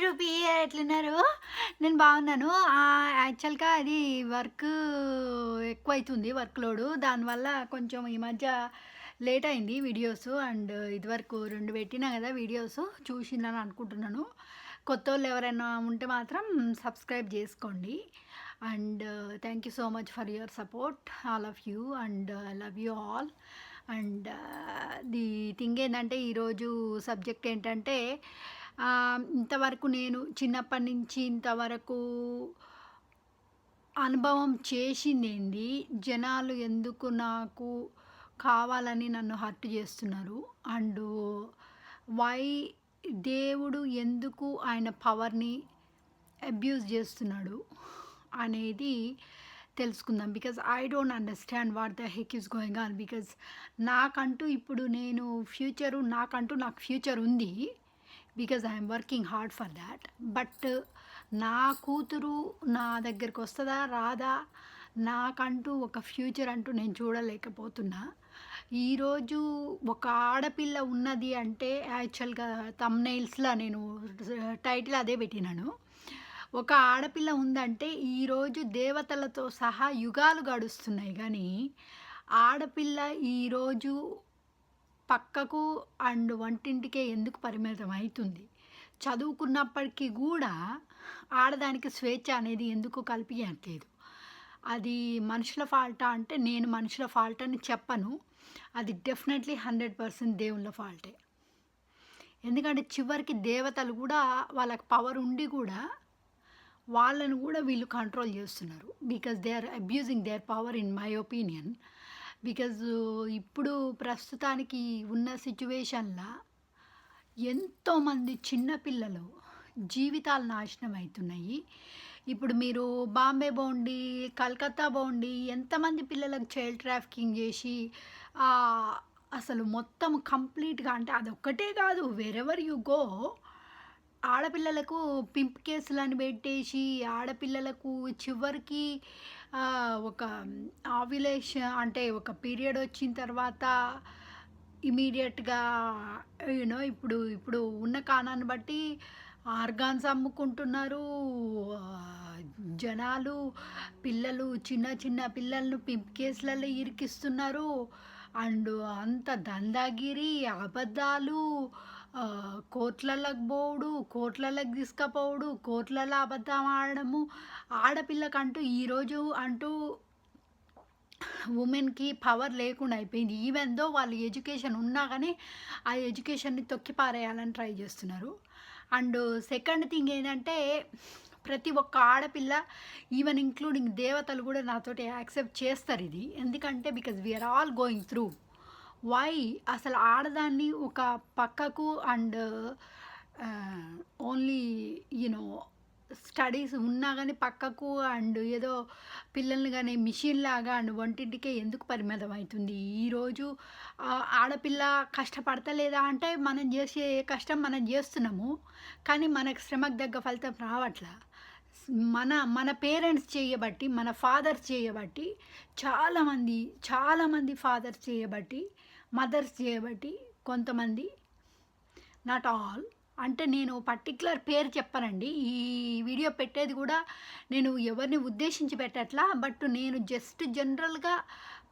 Rupee ఎట్లున్నారు? నేను బాగున్నాను. యాక్చువల్‌గా అది వర్క్ ఎక్కువైతుంది వర్క్ లోడు. దానివల్ల కొంచెం ఈ మధ్య లేట్ అయింది వీడియోస్. అండ్ ఇదివరకు 2 పెట్టినా కదా వీడియోస్ చూసిందని అనుకుంటున్నాను. కొత్తోళ్ళు ఎవరైనా ఉంటే మాత్రం సబ్స్క్రైబ్ చేసుకోండి. And thank you so much for your support all of you. And I love you all. And the thing ఏంటంటే ఈరోజు సబ్జెక్ట్ ఏంటంటే ఇంతవరకు నేను చిన్నప్పటి నుంచి ఇంతవరకు అనుభవం చేసిందేంది, జనాలు ఎందుకు నాకు కావాలని నన్ను హర్ట్ చేస్తున్నారు, అండ్ వై దేవుడు ఎందుకు ఆయన పవర్ని అబ్యూజ్ చేస్తున్నాడు అనేది తెలుసుకుందాం. Because I don't understand what the heck is going on. Because నాకంటూ ఇప్పుడు నాకు ఫ్యూచర్ ఉంది. Because I'm working hard for that. But నా కూతురు నా దగ్గరికి వస్తుందా రాదా, నాకంటూ ఒక ఫ్యూచర్ అంటూ నేను చూడలేకపోతున్నా. ఈరోజు ఒక ఆడపిల్ల ఉన్నది అంటే యాక్చువల్గా తమ్నెయిల్స్లో నేను టైటిల్ అదే పెట్టినాను. ఒక ఆడపిల్ల ఉందంటే ఈరోజు దేవతలతో సహా యుగాలు గడుస్తున్నాయి, కానీ ఆడపిల్ల ఈరోజు పక్కకు అండ్ వంటింటికే ఎందుకు పరిమితం అవుతుంది? చదువుకున్నప్పటికీ కూడా ఆడదానికి స్వేచ్ఛ అనేది ఎందుకు కల్పించట్లేదు? అది మనుషుల ఫాల్టా అంటే నేను మనుషుల ఫాల్ట్ అని చెప్పను. అది డెఫినెట్లీ 100% దేవుళ్ళ ఫాల్టే. ఎందుకంటే చివరికి దేవతలు కూడా వాళ్ళకి పవర్ ఉండి కూడా వాళ్ళను కూడా వీళ్ళు కంట్రోల్ చేస్తున్నారు. Because they are abusing their power in my opinion. Because ఇప్పుడు ప్రస్తుతానికి ఉన్న సిచ్యువేషన్లో ఎంతోమంది చిన్నపిల్లలు జీవితాలు నాశనం అవుతున్నాయి. ఇప్పుడు మీరు బాంబే పోండి, కలకత్తా పోండి, ఎంతమంది పిల్లలకు చైల్డ్ ట్రాఫికింగ్ చేసి అసలు మొత్తం కంప్లీట్గా, అంటే అదొక్కటే కాదు, వెరెవర్ యు గో ఆడపిల్లలకు పింప్ కేసులని పెట్టేసి ఆడపిల్లలకు చివరికి ఒక ఆవ్యులేషన్ అంటే ఒక పీరియడ్ వచ్చిన తర్వాత ఇమీడియట్గా ఇప్పుడు ఇప్పుడు ఉన్న కాలాన్ని బట్టి ఆర్గాన్స్ అమ్ముకుంటున్నారు జనాలు. పిల్లలు చిన్న చిన్న పిల్లలను పింప్ కేసులలో ఇరికిస్తున్నారు. అండ్ అంత దందాగిరి, అబద్ధాలు, కోర్టులలోకి పోవుడు, కోర్టులలోకి తీసుకుపోవుడు, కోర్టులలో అబద్ధం ఆడము. ఆడపిల్లకంటూ ఈరోజు అంటూ ఉమెన్కి పవర్ లేకుండా అయిపోయింది. ఈవెన్ దో వాళ్ళు ఎడ్యుకేషన్ ఉన్నా కానీ ఆ ఎడ్యుకేషన్ని తొక్కిపారేయాలని ట్రై చేస్తున్నారు. అండ్ సెకండ్ థింగ్ ఏంటంటే ప్రతి ఒక్క ఆడపిల్ల, ఈవెన్ ఇంక్లూడింగ్ దేవతలు కూడా నాతోటి యాక్సెప్ట్ చేస్తారు ఇది. ఎందుకంటే because we're all going through. Why అసలు ఆడదాన్ని ఒక పక్కకు అండ్ ఓన్లీ స్టడీస్ ఉన్నా కానీ పక్కకు అండ్ ఏదో పిల్లల్ని కానీ మిషన్ లాగా అండ్ వంటింటికే ఎందుకు పరిమితం అవుతుంది? ఈరోజు ఆడపిల్ల కష్టపడతలేదా అంటే మనం చేసే కష్టం మనం చేస్తున్నాము, కానీ మనకు శ్రమకు తగ్గ ఫలితం రావట్లా. మన మన పేరెంట్స్ చేయబట్టి, మన ఫాదర్స్ చేయబట్టి, చాలామంది ఫాదర్స్ చేయబట్టి, మదర్స్ చేయబట్టి, కొంతమంది, నాట్ ఆల్, అంటే నేను పర్టిక్యులర్ పేరు చెప్పనండి. ఈ వీడియో పెట్టేది కూడా నేను ఎవరిని ఉద్దేశించి పెట్టట్లా. బట్ నేను జస్ట్ జనరల్గా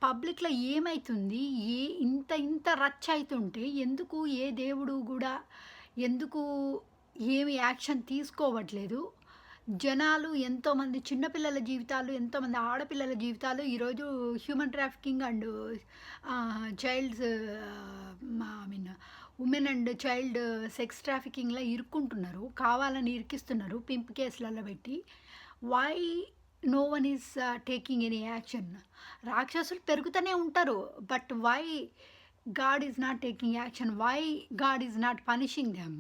పబ్లిక్లో ఏమవుతుంది, ఇంత రచ్చ అవుతుంటే ఎందుకు ఏ దేవుడు కూడా ఎందుకు ఏమి యాక్షన్ తీసుకోవట్లేదు? జనాలు ఎంతోమంది చిన్నపిల్లల జీవితాలు, ఎంతోమంది ఆడపిల్లల జీవితాలు ఈరోజు human trafficking and childs I mean women and child sex ట్రాఫికింగ్లో ఇరుక్కుంటున్నారు, కావాలని ఇరికిస్తున్నారు పింప్ కేసులలో పెట్టి. Why no one is taking any action? రాక్షసులు పెరుగుతూనే ఉంటారు, but why god is not taking action? Why god is not punishing them?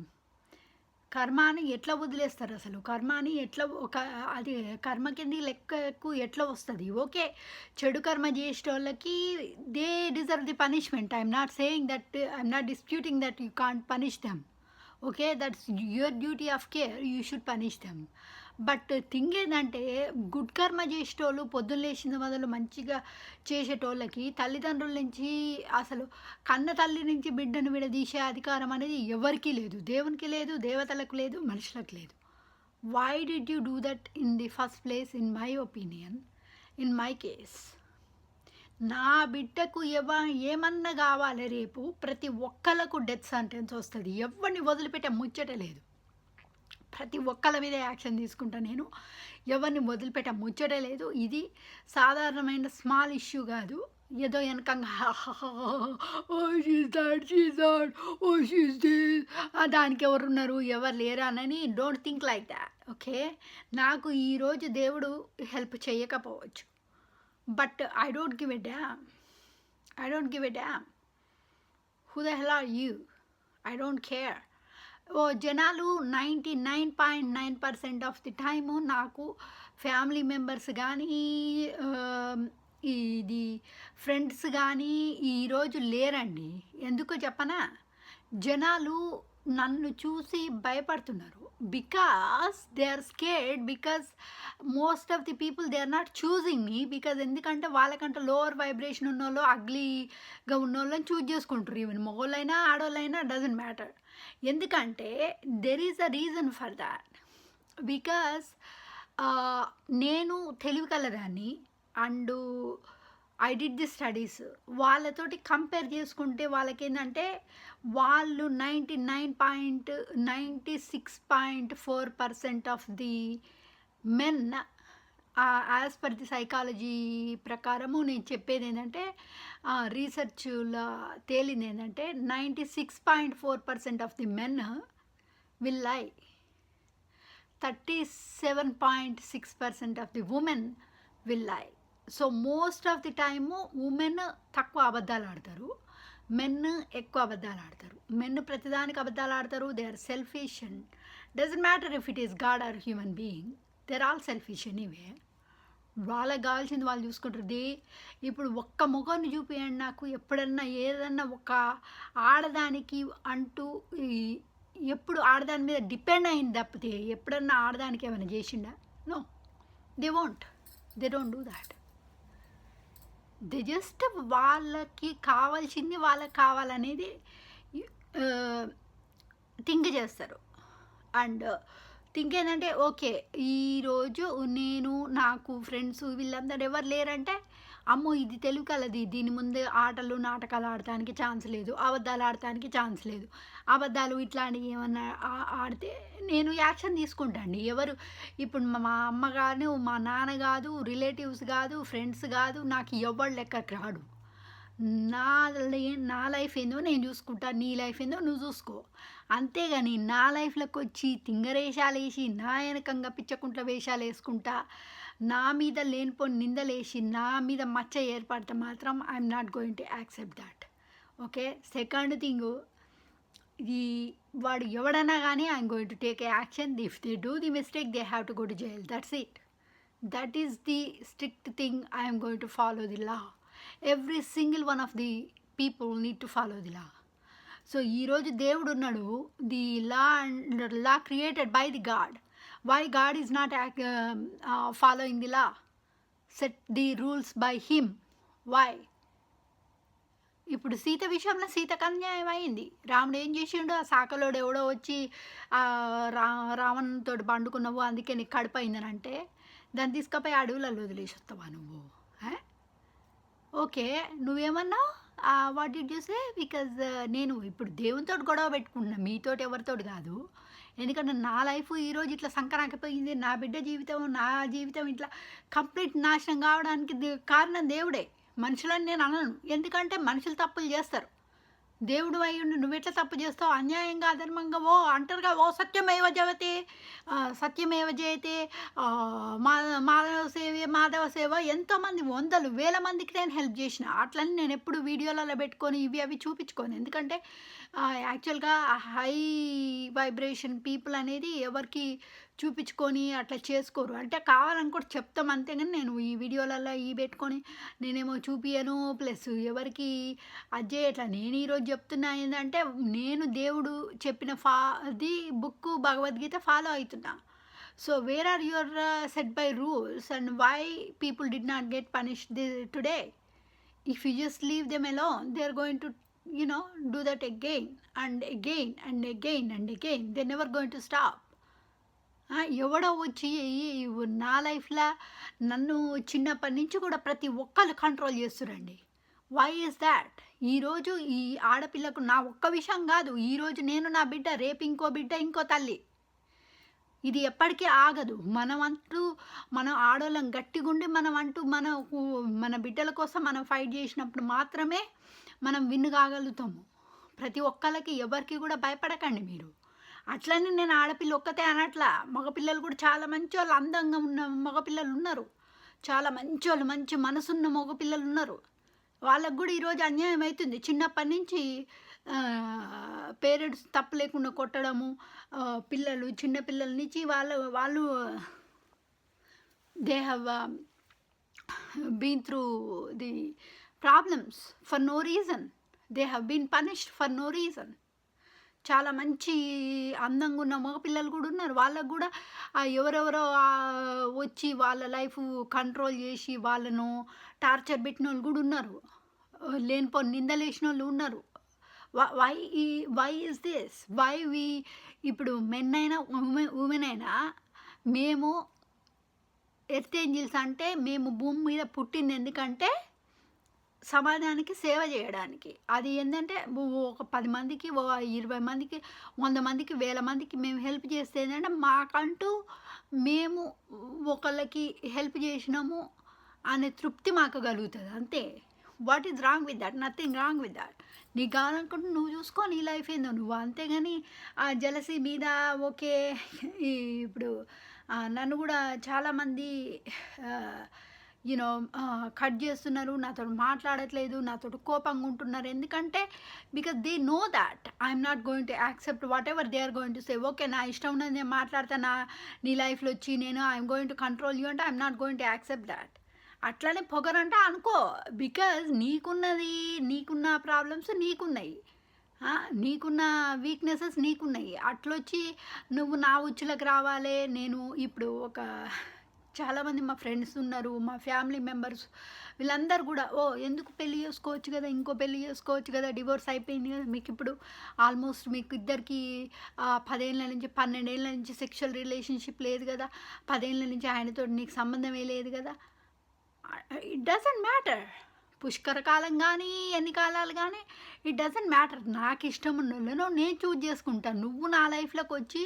కర్మాని ఎట్లా వదిలేస్తారు అసలు? కర్మాని ఎట్లా అది కర్మ కింద లెక్కకు ఎట్లా వస్తుంది? ఓకే, చెడు కర్మ చేసేటోళ్ళకి they deserve the punishment. I'm not saying that, I'm not disputing that you can't punish them. Okay, that's your duty of care, you should punish them. But thing ఏంటంటే, గుడ్ కర్మ చేసేటోళ్ళు పొద్దున్న లేచిన మొదలు మంచిగా చేసేటోళ్ళకి తల్లిదండ్రుల నుంచి అసలు కన్న తల్లి నుంచి బిడ్డను విడదీసే అధికారం అనేది ఎవరికీ లేదు. దేవునికి లేదు, దేవతలకు లేదు, మనుషులకు లేదు. Why did you do that in the first place? In my opinion, in my case, నా బిడ్డకు ఏమన్నా కావాలి రేపు, ప్రతి ఒక్కళ్ళకు డెత్ సెంటెన్స్ వస్తుంది. ఎవరిని వదిలిపెట్టే ముచ్చట లేదు. ప్రతి ఒక్కళ్ళ మీద యాక్షన్ తీసుకుంటా నేను. ఎవరిని వదిలిపెట్టే ముచ్చటే లేదు. ఇది సాధారణమైన స్మాల్ ఇష్యూ కాదు. ఏదో వెనకంగా oh she's that, she's that, oh she's this, దానికి ఎవరున్నారు, ఎవరు లేరా అని don't think like that. Okay, నాకు ఈరోజు దేవుడు హెల్ప్ చేయకపోవచ్చు, but I don't give a damn. I don't give a damn. Who the hell are you? I don't care. ఓ జనాలు 99.9% ఆఫ్ ది టైము నాకు ఫ్యామిలీ మెంబర్స్ కానీ, ఇది ఫ్రెండ్స్ కానీ ఈరోజు లేరండి. ఎందుకో చెప్పనా? జనాలు నన్ను చూసి భయపడుతున్నారు. Because they are scared, because most of the people they are not choosing me. Because ఎందుకంటే వాళ్ళకంటే లోవర్ వైబ్రేషన్ ఉన్నోళ్ళు, అగ్లీగా ఉన్నోళ్ళని చూజ్ చేసుకుంటారు. ఈవెన్ మగోళ్ళైనా ఆడోళ్ళైనా డజంట్ మ్యాటర్. ఎందుకంటే there is a reason for that. Because నేను తెలివి కలదాన్ని, and I did the studies. వాళ్ళతోటి కంపేర్ చేసుకుంటే వాళ్ళకేంటంటే, వాళ్ళు 96.4% of the men, as per the psychology ప్రకారము నేను చెప్పేది ఏంటంటే, రీసెర్చ్లో తేలింది ఏంటంటే 96.4% ఆఫ్ ది మెన్ విల్ లై, 37.6% ఆఫ్ ది ఉమెన్ విల్ లై. So most of the time women తక్కువ అబద్ధాలు ఆడతారు, మెన్ ఎక్కువ అబద్ధాలు ఆడతారు. మెన్ ప్రతిదానికి అబద్ధాలు ఆడతారు. They are selfish. And doesn't matter if it is God or human being, they are all selfish anyway. వాళ్ళకి కావాల్సింది వాళ్ళు చూసుకుంటారు. ఇప్పుడు ఒక్క ముఖాన్ని చూపించండి నాకు, ఎప్పుడన్నా ఏదన్నా ఒక ఆడదానికి అంటూ ఎప్పుడు ఆడదాని మీద డిపెండ్ అయింది తప్పితే ఎప్పుడన్నా ఆడదానికి ఏమైనా చేసిండా? No, they won't. They don't do that. They just వాళ్ళకి కావాల్సింది వాళ్ళకి కావాలనేది థింక్ చేస్తారు. అండ్ థింక్ ఏంటంటే, ఓకే ఈరోజు నేను, నాకు ఫ్రెండ్స్ వీళ్ళందరూ ఎవరు లేరంటే, అమ్మో ఇది తెలుగు కలది, దీని ముందు ఆటలు నాటకాలు ఆడటానికి ఛాన్స్ లేదు, అబద్ధాలు ఆడటానికి ఛాన్స్ లేదు. అబద్ధాలు ఇట్లాంటివి ఏమన్నా ఆడితే నేను యాక్షన్ తీసుకుంటాండి. ఎవరు ఇప్పుడు మా అమ్మ కాదు, మా నాన్న కాదు, రిలేటివ్స్ కాదు, ఫ్రెండ్స్ కాదు, నాకు ఎవరు లెక్కకి రాడు. నా నా లైఫ్ ఏందో నేను చూసుకుంటా, నీ లైఫ్ ఏందో నువ్వు చూసుకో. అంతేగాని నా లైఫ్లోకి వచ్చి తింగరేషాలు వేసి, నా వెనకంగా పిచ్చకుంట్ల వేషాలు వేసుకుంటా, నా మీద లేనిపోని నిందలేసి, నా మీద మచ్చ ఏర్పడితే మాత్రం I'm not going to accept that. Okay, second thing, ఈ వాడు ఎవడన్నా కానీ I'm going to take a action. If they do the mistake they have to go to jail. That's it. That is the strict thing. I'm going to follow the law. Every single one of the people need to follow the law. So ఈరోజు దేవుడు ఉన్నాడు, the law created by the God. Why god is not following the law? Set the rules by him. Why? ఇప్పుడు సీత విషయంలో సీతకు అన్యాయం అయింది. రాముడు ఏం చేసిండు? ఆ సాకలోడు ఎవడో వచ్చి రావణుతో పండుకున్నావు, అందుకే నీకు కడుపు అయిందని అంటే, దాన్ని తీసుకుపోయి అడవులలో వదిలేసి వస్తావా నువ్వు? ఓకే, నువ్వేమన్నావు? What did you say? Because నేను ఇప్పుడు దేవునితో గొడవ పెట్టుకుంటున్నా, మీతోటి ఎవరితోటి కాదు. ఎందుకంటే నా లైఫ్ ఈరోజు ఇట్లా సంకరాకపోయింది, నా బిడ్డ జీవితం, నా జీవితం ఇట్లా కంప్లీట్ నాశనం కావడానికి కారణం దేవుడే. మనుషులని నేను అనను, ఎందుకంటే మనుషులు తప్పులు చేస్తారు. దేవుడు అయ్యుండి నువ్వెట్లా తప్పు చేస్తావు? అన్యాయంగా అధర్మంగా అంటారుగా, ఓ సత్యమేవ జయతే, సత్యమేవ జయతే, మాధవ సేవ. ఎంతోమంది, వందలు వేల మందికి నేను హెల్ప్ చేసిన. అట్లని నేను ఎప్పుడు వీడియోలలో పెట్టుకొని ఇవి అవి చూపించుకోను. ఎందుకంటే యాక్చువల్‌గా హై వైబ్రేషన్ పీపుల్ అనేది ఎవరికీ చూపించుకొని అట్లా చేసుకోరు. అంటే కావాలని కూడా చెప్తాం అంతే గాని నేను ఈ వీడియోలల్లో పెట్టుకొని నేనేమో చూపియను. ప్లస్ ఎవరికీ అది చేయట్లా. నేను ఈరోజు చెప్తున్నా ఏందంటే, నేను దేవుడు చెప్పిన అది బుక్కు భగవద్గీత ఫాలో అయితున్నా. So, where are your set by rules and why people did not get punished today? If you just leave them alone, they are going to, do that again and again and again and again. They're never going to stop. ఎవడో వచ్చి నా లైఫ్‌లా నన్ను చిన్నప్పటి నుంచి కూడా ప్రతి ఒక్కళ్ళు control చేస్తుర్రండి. Why is that? ఈరోజు ఈ ఆడపిల్లకు నా ఒక్క విషయం కాదు. ఈరోజు నేను నా బిడ్డ, రేపు ఇంకో బిడ్డ, ఇంకో తల్లి. ఇది ఎప్పటికీ ఆగదు. మనం ఆడోళ్ళం గట్టిగుండి మన బిడ్డల కోసం మనం ఫైట్ చేసినప్పుడు మాత్రమే మనం విన్ కాగలుగుతాము. ప్రతి ఒక్కళ్ళకి ఎవరికి కూడా భయపడకండి మీరు. అట్లని నేను ఆడపిల్ల ఒక్కతే అనట్లా. మగపిల్లలు కూడా చాలా మంచోళ్ళు, అందంగా ఉన్న మగపిల్లలు ఉన్నారు. చాలా మంచోళ్ళు, మంచి మనసున్న మగపిల్లలు ఉన్నారు. వాళ్ళకి కూడా ఈరోజు అన్యాయం అవుతుంది. చిన్నప్పటి నుంచి పేరెంట్స్ తప్పు లేకుండా కొట్టడము, చిన్న పిల్లల నుంచి వాళ్ళు they have been through the problems for no reason. They have been punished for no reason. చాలా మంచి అందంగా ఉన్న మగపిల్లలు కూడా ఉన్నారు. వాళ్ళకు కూడా ఎవరెవరో వచ్చి వాళ్ళ లైఫ్ కంట్రోల్ చేసి వాళ్ళను టార్చర్ పెట్టిన వాళ్ళు కూడా ఉన్నారు. లేనిపోని నిందలేసిన వాళ్ళు ఉన్నారు. Why is this? ఇప్పుడు మెన్ అయినా ఉమెన్ అయినా మేము ఎర్త్ ఏంజిల్స్ అంటే మేము భూమి మీద పుట్టింది ఎందుకంటే సమాజానికి సేవ చేయడానికి. అది ఏంటంటే ఒక 10 మందికి, 20 మందికి, 100 మందికి, 1000 మందికి మేము హెల్ప్ చేస్తే ఏంటంటే మాకంటూ మేము ఒకళ్ళకి హెల్ప్ చేసినాము అనే తృప్తి మాకు కలుగుతుంది అంతే. What is wrong with that? Nothing wrong with that. నీకు కావాలనుకుంటే నువ్వు చూసుకో, నీ లైఫ్ ఏందో నువ్వు. అంతేగాని ఆ జలసీ మీద ఓకే. ఇప్పుడు నన్ను కూడా చాలామంది కట్ చేస్తున్నారు, నాతో మాట్లాడట్లేదు, నాతో కోపంగా ఉంటున్నారు. ఎందుకంటే because they know that I'm not going to accept whatever they are going to say. Okay, నా ఇష్టం ఉన్నది నేను మాట్లాడతాను, నీ లైఫ్లో వచ్చి నేను I'm going to control you అంటే I'm not going to accept that. అట్లనే పొగరంటే అనుకో. బికాజ్ నీకున్న ప్రాబ్లమ్స్ నీకున్నాయి, నీకున్న వీక్నెసెస్ నీకున్నాయి. అట్లొచ్చి నువ్వు నా ఉచ్చులకు రావాలి. నేను ఇప్పుడు చాలామంది మా ఫ్రెండ్స్ ఉన్నారు, మా ఫ్యామిలీ మెంబర్స్, వీళ్ళందరూ కూడా ఎందుకు పెళ్ళి చేసుకోవచ్చు కదా, ఇంకో పెళ్ళి చేసుకోవచ్చు కదా, డివోర్స్ అయిపోయింది కదా, మీకు ఇప్పుడు ఆల్మోస్ట్ మీకు ఇద్దరికి 10 ఏళ్ళ నుంచి 12 ఏళ్ళ నుంచి సెక్షువల్ రిలేషన్షిప్ లేదు కదా, 10 ఏళ్ళ నుంచి ఆయనతో నీకు సంబంధమే లేదు కదా. It doesn't matter. పుష్కర కాలం కానీ ఎన్ని కాలాలు కానీ ఇట్ డజంట్ మ్యాటర్. నాకు ఇష్టం ఉన్నోళ్ళను నేను చూజ్ చేసుకుంటాను. నువ్వు నా లైఫ్లోకి వచ్చి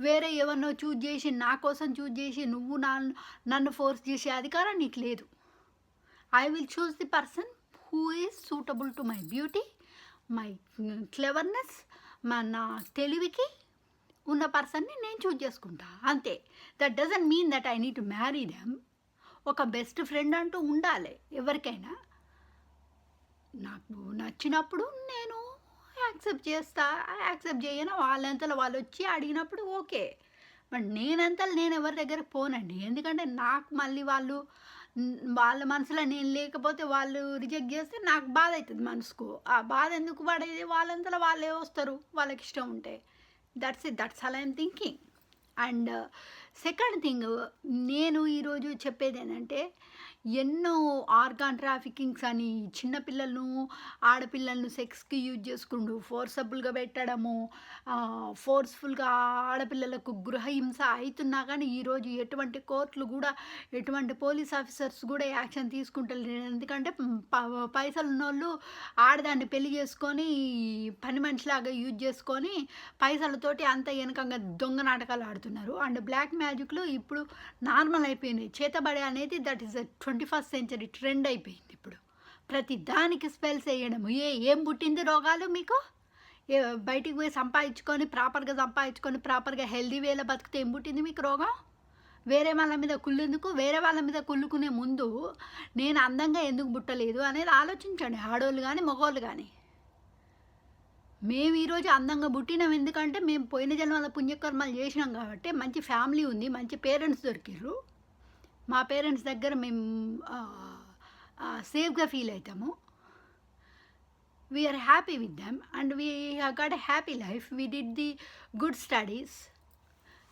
వేరే ఎవరినో చూజ్ చేసి, నా కోసం చూజ్ చేసి నువ్వు నన్ను ఫోర్స్ చేసే అధికారం నీకు లేదు. I will choose the person who is suitable to my beauty, my cleverness, నా తెలివికి ఉన్న పర్సన్ని నేను చూజ్ చేసుకుంటా అంతే. That doesn't mean that I need to marry them. ఒక బెస్ట్ ఫ్రెండ్ అంటూ ఉండాలి ఎవరికైనా. నాకు నచ్చినప్పుడు నేను యాక్సెప్ట్ చేస్తా, యాక్సెప్ట్ చేయను వాళ్ళంతలో వాళ్ళు వచ్చి అడిగినప్పుడు ఓకే. బట్ నేను ఎవరి దగ్గరకు పోనండి. ఎందుకంటే నాకు మళ్ళీ వాళ్ళ మనసులో నేను లేకపోతే వాళ్ళు రిజెక్ట్ చేస్తే నాకు బాధ అవుతుంది మనసుకు. ఆ బాధ ఎందుకు పడేది? వాళ్ళంతలో వాళ్ళే వస్తారు వాళ్ళకి ఇష్టం ఉంటే. That's all I'm thinking. And second thing నేను ఈరోజు చెప్పేది ఏంటంటే, ఎన్నో ఆర్గాన్ ట్రాఫికింగ్స్ అని చిన్నపిల్లలను ఆడపిల్లలను సెక్స్కి యూజ్ చేసుకుంటూ ఫోర్సబుల్గా పెట్టడము, ఫోర్స్ఫుల్గా ఆడపిల్లలకు గృహహింస అవుతున్నా కానీ ఈరోజు ఎటువంటి కోర్టులు కూడా, ఎటువంటి పోలీస్ ఆఫీసర్స్ కూడా యాక్షన్ తీసుకుంటలేరు. ఎందుకంటే పైసలు ఉన్నోళ్ళు ఆడదాన్ని పెళ్లి చేసుకొని పని మనిషిలాగా యూజ్ చేసుకొని పైసలతోటి అంత వెనకంగా దొంగ నాటకాలు ఆడుతున్నారు. అండ్ బ్లాక్ మ్యాజిక్లు ఇప్పుడు నార్మల్ అయిపోయినాయి. చేతబడి అనేది that is 21st century trend అయిపోయింది. ఇప్పుడు ప్రతి దానికి స్పెల్స్ వేయడము. ఏం పుట్టింది రోగాలు మీకు? బయటికి పోయి సంపాదించుకొని ప్రాపర్గా హెల్దీ వేలో బతికితే ఏం పుట్టింది మీకు రోగం? వేరే వాళ్ళ మీద కుళ్ళెందుకు? వేరే వాళ్ళ మీద కుళ్ళుకునే ముందు నేను అందంగా ఎందుకు పుట్టలేదు అనేది ఆలోచించండి, ఆడోళ్ళు కానీ మగవాళ్ళు కానీ. మేము ఈరోజు అందంగా పుట్టినాం ఎందుకంటే మేము పోయిన జన్మల పుణ్యకర్మలు చేసినాం కాబట్టి మంచి ఫ్యామిలీ ఉంది, మంచి పేరెంట్స్ దొరికిర్రు. మా పేరెంట్స్ దగ్గర మేము సేఫ్గా ఫీల్ అవుతాము. We're happy with them and we have got a happy life. We did the good studies.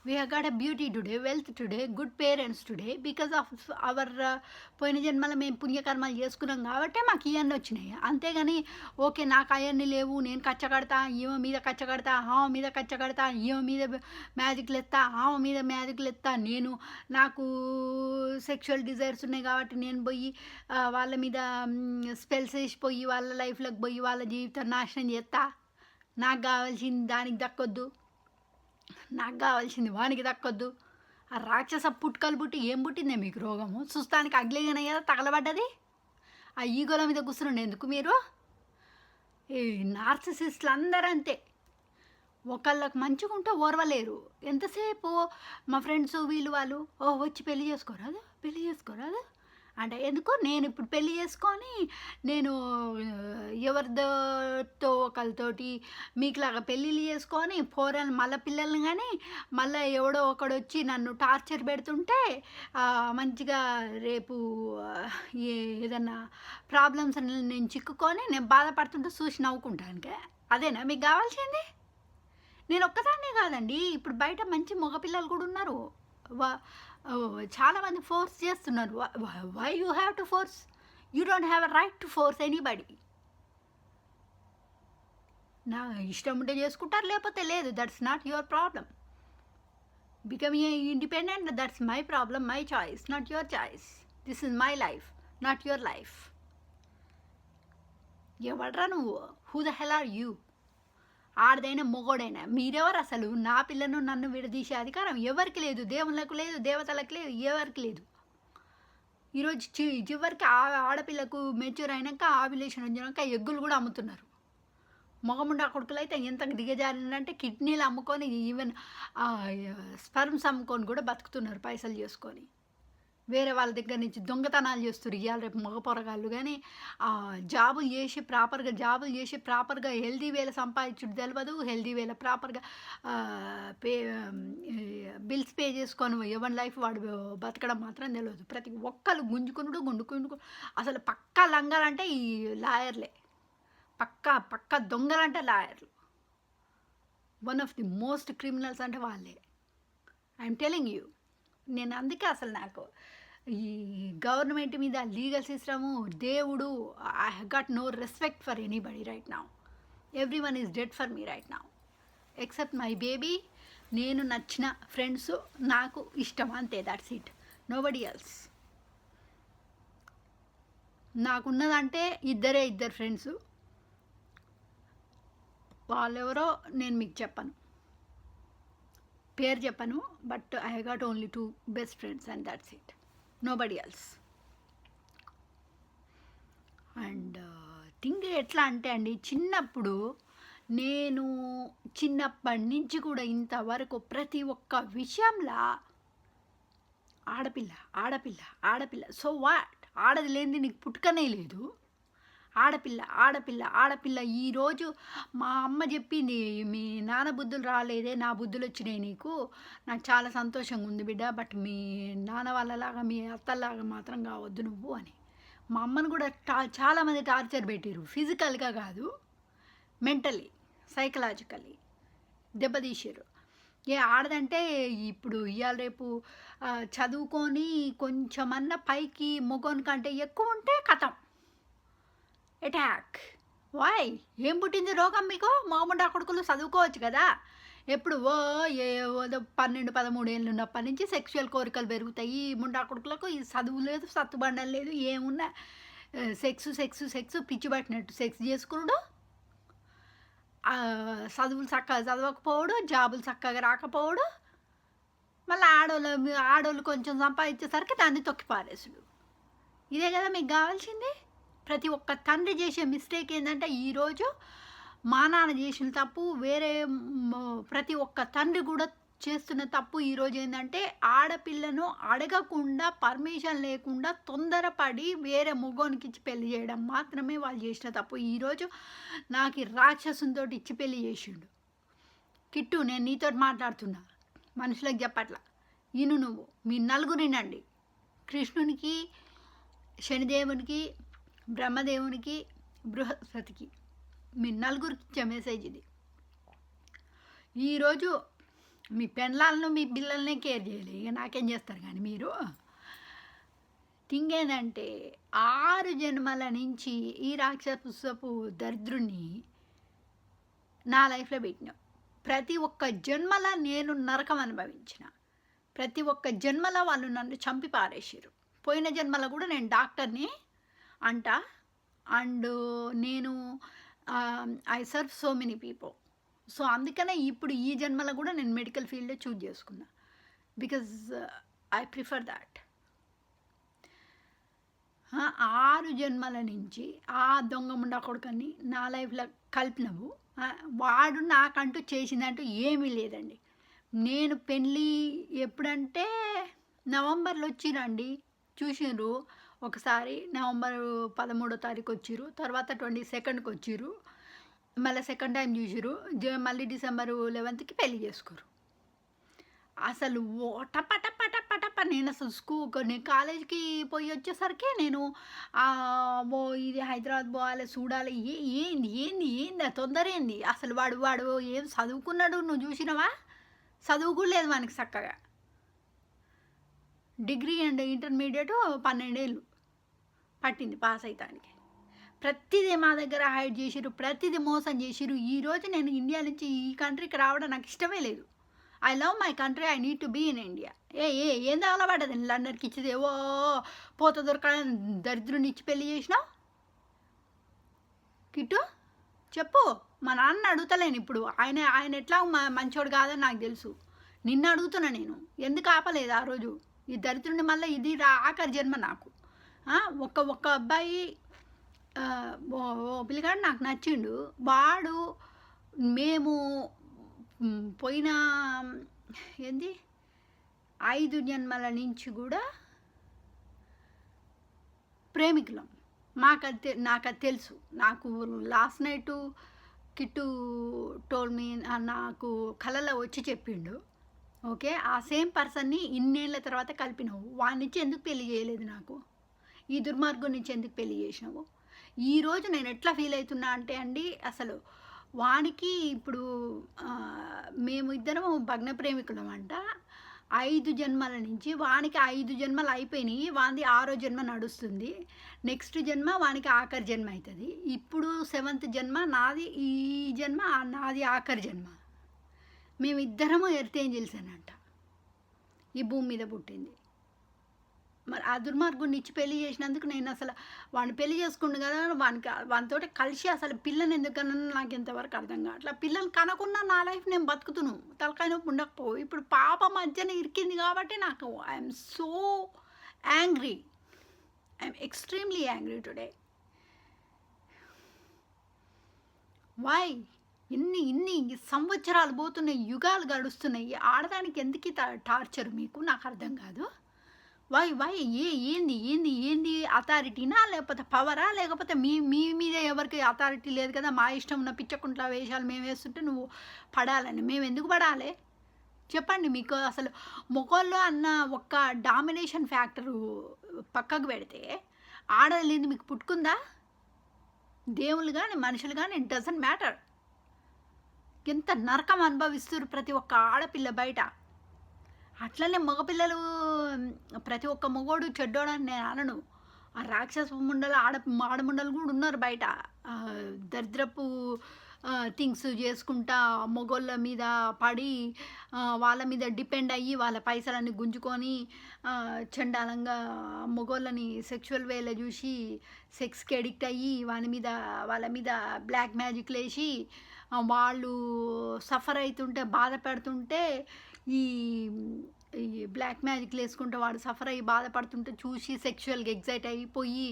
We have got a beauty today, wealth today, good parents today because of our పోయిన జన్మలో మేము పుణ్యకర్మలు చేసుకున్నాం కాబట్టి మాకు ఇవన్నీ వచ్చినాయి. అంతేగాని ఓకే నాకు అవన్నీ లేవు, నేను కచ్చగడతా, ఈమె మీద కచ్చగడతా, ఆమె మీద కచ్చగడతా, ఈమె మీద మ్యాజిక్లు ఎత్తా, ఆమె మీద మ్యాజిక్లు ఎత్తా, నేను నాకు సెక్షువల్ డిజైర్స్ ఉన్నాయి కాబట్టి నేను పోయి వాళ్ళ మీద స్పెల్స్ వేసిపోయి వాళ్ళ లైఫ్లోకి పోయి వాళ్ళ జీవితం నాశనం చేస్తా. నాకు కావాల్సింది దానికి దక్కొద్దు, నాకు కావాల్సింది వానికి దక్కొద్దు. ఆ రాక్షస పుట్టుకలు పుట్టి ఏం పుట్టిందే మీకు రోగము? చూస్తానికి అగ్లిగానే కదా తగలబడ్డది. ఆ ఈగోల మీద కూర్చుండే ఎందుకు మీరు? ఈ నార్సిసిస్టులు అందరూ అంతే, ఒకళ్ళకి మంచిగా ఉంటే ఓర్వలేరు. ఎంతసేపు మా ఫ్రెండ్స్ వీళ్ళు వాళ్ళు వచ్చి పెళ్లి చేసుకోరాదు అంటే ఎందుకు? నేను ఇప్పుడు పెళ్లి చేసుకొని నేను ఎవరితో ఒకరితోటి మీకులాగా పెళ్ళిళ్ళు చేసుకొని మళ్ళీ పిల్లల్ని కానీ మళ్ళీ ఎవడో ఒకడు వచ్చి నన్ను టార్చర్ పెడుతుంటే మంచిగా రేపు ఏదన్నా ప్రాబ్లమ్స్ నేను చిక్కుకొని నేను బాధపడుతుంటే చూసి నవ్వుకుంటానికి అదేనా మీకు కావాల్సింది? నేను ఒక్కదాన్నే కాదండి, ఇప్పుడు బయట మంచి మగపిల్లలు కూడా ఉన్నారు. చాలామంది ఫోర్స్ చేస్తున్నారు. Why you have to force? You don't have a right to force anybody. నా ఇష్టం ఉంటే చేసుకుంటారు, లేకపోతే లేదు. That's not your problem. Becoming independent, that's my problem, my choice, not your choice. This is my life, not your life. ఎవడ్రా నువ్వు? Who the hell are you? ఆడదైనా మొగోడైనా మీరెవరు అసలు? నా పిల్లను నన్ను విడదీసే అధికారం ఎవరికి లేదు. దేవుళ్ళకు లేదు, దేవతలకు లేదు, ఎవరికి లేదు. ఈరోజు చివరికి ఆడపిల్లకు మెచ్యూర్ అయినాక ఆవిలేషన్ వచ్చినాక ఎగ్గులు కూడా అమ్ముతున్నారు. మగముండా కొడుకులు అయితే ఎంత దిగజారిందంటే కిడ్నీలు అమ్ముకొని ఈవెన్ స్పర్మ్స్ అమ్ముకొని కూడా బతుకుతున్నారు పైసలు చేసుకొని. వేరే వాళ్ళ దగ్గర నుంచి దొంగతనాలు చేస్తారు ఇవాళ రేపు మగ పొరగాళ్ళు. కానీ జాబులు చేసి ప్రాపర్గా హెల్దీ వేల సంపాదించుడు తెలియదు, హెల్దీ వేల ప్రాపర్గా బిల్స్ పే చేసుకొని ఎవరి లైఫ్ వాడు బతకడం మాత్రం తెలియదు. ప్రతి ఒక్కరు గుంజుకునుడు అసలు పక్కా లంగాలంటే ఈ లాయర్లే, పక్కా దొంగలంటే లాయర్లు. One of the most criminals అంటే వాళ్ళే. I'm telling you. నేను అందుకే అసలు నాకు ఈ గవర్నమెంట్ మీద, లీగల్ సిస్టము, దేవుడు, I have got no respect for anybody right now. Everyone is dead for me right now except my baby, నేను నచ్చిన ఫ్రెండ్స్, నాకు ఇష్టం, అంతే. That's it, nobody else. నాకున్నదంటే ఇద్దరు ఫ్రెండ్స్. వాళ్ళెవరో నేను మీకు చెప్పను, పేరు చెప్పను, but I have got only 2 best friends and that's it, nobody else. And think ఎట్లా అంటే అండి, నేను చిన్నప్పటి నుంచి కూడా ఇంతవరకు ప్రతి ఒక్క విషయంలో ఆడపిల్ల సో వాట్? ఆడది లేనిది నీకు పుట్టుకనే లేదు. ఆడపిల్ల. ఈరోజు మా అమ్మ చెప్పింది, మీ నాన్న బుద్ధులు రాలేదే, నా బుద్ధులు వచ్చినాయి నీకు, నాకు చాలా సంతోషంగా ఉంది బిడ్డ, బట్ మీ నాన్న వాళ్ళలాగా మీ అత్తలాగా మాత్రం కావద్దు నువ్వు అని. మా అమ్మను కూడా చాలామంది టార్చర్ పెట్టారు, ఫిజికల్గా కాదు, మెంటలీ, సైకలాజికల్లీ దెబ్బతీసారు. ఆడదంటే ఇప్పుడు ఇవాళ రేపు చదువుకొని కొంచెమన్నా పైకి మొగోని కంటే ఎక్కువ ఉంటే కథం, అటాక్. వాయ్? ఏం పుట్టింది రోగం మీకు? మగముండా కొడుకులు చదువుకోవచ్చు కదా. ఎప్పుడు 12-13 ఏళ్ళు ఉన్నప్పటి నుంచి సెక్షువల్ కోరికలు పెరుగుతాయి. ముండా కొడుకులకు ఈ చదువు లేదు, సత్తుబండలు లేదు, ఏమున్నా సెక్స్ పిచ్చి పట్టినట్టు సెక్స్ చేసుకున్నాడు. చదువులు చక్కగా చదవకపోవడు, జాబులు చక్కగా రాకపోవడు, మళ్ళీ ఆడోళ్ళు కొంచెం సంపాదించేసరికి దాన్ని తొక్కి పారేసుడు. ఇదే కదా మీకు కావాల్సింది? ప్రతి ఒక్క తండ్రి చేసే మిస్టేక్ ఏంటంటే, ఈరోజు మా నాన్న చేసిన తప్పు వేరే ప్రతి ఒక్క తండ్రి కూడా చేస్తున్న తప్పు ఈరోజు ఏంటంటే ఆడపిల్లను అడగకుండా పర్మిషన్ లేకుండా తొందరపడి వేరే మొగోనికి ఇచ్చి పెళ్లి చేయడం మాత్రమే వాళ్ళు చేసిన తప్పు. ఈరోజు నాకు ఈ రాక్షసునితో ఇచ్చి పెళ్లి చేసిండు. కిట్టు, నేను నీతో మాట్లాడుతున్నా, మనుషులకు చెప్పట్లా. నువ్వు మీ నలుగురినండి, కృష్ణునికి, శనిదేవునికి, బ్రహ్మదేవునికి, బృహస్పతికి, మీ నలుగురికి ఇచ్చే మెసేజ్ ఇది. ఈరోజు మీ పెళ్ళాలను మీ పిల్లల్నే కేర్ చేయలేదు, ఇక నాకేం చేస్తారు కానీ మీరు. థింగ్ ఏంటంటే 6 జన్మల నుంచి ఈ రాక్షసపు దరిద్రుని నా లైఫ్లో పెట్టిన. ప్రతి ఒక్క జన్మల నేను నరకం అనుభవించిన. ప్రతి ఒక్క జన్మలో వాళ్ళు నన్ను చంపి పారేసారు. పోయిన జన్మలో కూడా నేను డాక్టర్ని అంట. అండ్ నేను I serve so many people. So అందుకనే ఇప్పుడు ఈ జన్మలో కూడా నేను మెడికల్ ఫీల్డ్ చూజ్ చేసుకున్నా, బికాజ్ ఐ ప్రిఫర్ దాట్. 6 జన్మల నుంచి ఆ దొంగ ముండా కొడుకని నా లైఫ్లో కలిపినవు. వాడు నాకంటూ చేసిందంటూ ఏమీ లేదండి. నేను పెళ్ళి ఎప్పుడంటే నవంబర్లో వచ్చిరండి, చూసిర్రు ఒకసారి. నవంబర్ 13వ తారీఖు వచ్చిర్రు, తర్వాత 22కి వచ్చిర్రు, మళ్ళీ సెకండ్ టైం చూసిరు, మళ్ళీ డిసెంబర్ 11కి పెళ్లి చేసుకోరు. అసలు టప టప టప టప నేను అసలు నేను కాలేజీకి పోయి వచ్చేసరికి నేను ఇది హైదరాబాద్ పోవాలి చూడాలి, ఏంది ఏంది ఏంది తొందర ఏంది అసలు. వాడు ఏం చదువుకున్నాడు నువ్వు చూసినవా? చదువుకోలేదు మనకి చక్కగా. డిగ్రీ అండ్ ఇంటర్మీడియట్ 12 ఏళ్ళు పట్టింది పాస్ అవుతానికి. ప్రతిదీ మా దగ్గర హైడ్ చేసిరు, ప్రతిదీ మోసం చేసిరు. ఈరోజు నేను ఇండియా నుంచి ఈ కంట్రీకి రావడం నాకు ఇష్టమే లేదు. I love my country, I need to be in India. ఏం తగలబడ్డది లండన్కి ఇచ్చేది? ఏవో పోత దొరకని దరిద్రుని ఇచ్చి పెళ్లి చేసినావు. కిట్టు చెప్పు, మా నాన్న అడుగుతలేను ఇప్పుడు. ఆయన ఎట్లా మంచోడు కాదని నాకు తెలుసు. నిన్ను అడుగుతున్నా నేను, ఎందుకు ఆపలేదు ఆ రోజు ఈ దరిద్రుని? మళ్ళీ ఇది ఆఖరి జన్మ నాకు. ఒక్క అబ్బాయి పిల్లగాడు నాకు నచ్చిండు. వాడు మేము పోయిన 5 జన్మల నుంచి కూడా ప్రేమికులం. నాకు అది తెలుసు. నాకు last night Kittu told me, నాకు కలలో వచ్చి చెప్పిండు. ఓకే, ఆ సేమ్ పర్సన్ని ఇన్నేళ్ళ తర్వాత కలిపినావు. వాడి నుంచి ఎందుకు పెళ్లి చేయలేదు నాకు? ఈ దుర్మార్గం నుంచి ఎందుకు పెళ్లి చేసినావు? ఈరోజు నేను ఎట్లా ఫీల్ అవుతున్నా అంటే అండి, అసలు వానికి ఇప్పుడు మేము ఇద్దరము భగ్న ప్రేమికులం అంట. 5 జన్మల నుంచి వానికి 5 జన్మలు అయిపోయినాయి. వాంది 6వ జన్మ నడుస్తుంది. నెక్స్ట్ జన్మ వానికి ఆఖరి జన్మ అవుతుంది. ఇప్పుడు 7th జన్మ నాది, ఈ జన్మ నాది ఆఖరి జన్మ. మేమిద్దరము ఎర్త్ ఏంజెల్స్ అనంట, ఈ భూమి మీద పుట్టింది. మరి ఆ దుర్మార్గుని ఇచ్చి పెళ్లి చేసినందుకు నేను అసలు వాడిని పెళ్లి చేసుకుండు కదా, వానితో కలిసి అసలు పిల్లని ఎందుకన్నా నాకు ఎంతవరకు అర్థం కావట్లా. పిల్లలు కనకున్నా నా లైఫ్ నేను బతుకుతున్నాను, తలకాయ నొప్పి ఉండకపో. ఇప్పుడు పాప మధ్యన ఇరికింది కాబట్టి నాకు I'm so angry, I'm extremely angry today. Why ఇన్ని సంవత్సరాలు పోతున్నాయి, యుగాలు గడుస్తున్నాయి. ఆడదానికి ఎందుకు టార్చర్ మీకు? నాకు అర్థం కాదు. వై ఏంది అథారిటీనా, లేకపోతే పవరా, లేకపోతే మీ మీద ఎవరికి అథారిటీ లేదు కదా, మా ఇష్టం ఉన్న పిచ్చకుంట్ల వేషాలు మేము వేస్తుంటే నువ్వు పడాలని? మేము ఎందుకు పడాలి చెప్పండి? మీకు అసలు మొగోళ్ళు అన్న ఒక్క డామినేషన్ ఫ్యాక్టరు పక్కకు పెడితే ఆడలేదు మీకు పుట్టుకుందా? దేవుళ్ళు కానీ మనుషులు కానీ ఇట్ డజంట్ మ్యాటర్. ఎంత నరకం అనుభవిస్తారు ప్రతి ఒక్క ఆడపిల్ల బయట. అట్లనే మగపిల్లలు, ప్రతి ఒక్క మగోడు చెడ్డోడని నేను అనను. ఆ రాక్షస ముండలు ఆడముండలు కూడా ఉన్నారు బయట. దరిద్రపు థింగ్స్ చేసుకుంటా మొగోళ్ళ మీద పడి వాళ్ళ మీద డిపెండ్ అయ్యి వాళ్ళ పైసలన్నీ గుంజుకొని చండాలంగా మొగోళ్ళని సెక్షువల్ వేలో చూసి సెక్స్కి అడిక్ట్ అయ్యి వాళ్ళ మీద బ్లాక్ మ్యాజిక్లు వేసి వాళ్ళు సఫర్ అవుతుంటే బాధపడుతుంటే ఈ బ్లాక్ మ్యాజిక్లు వేసుకుంటే వాడు సఫర్ అయ్యి బాధపడుతుంటే చూసి సెక్షువల్గా ఎగ్జైట్ అయిపోయి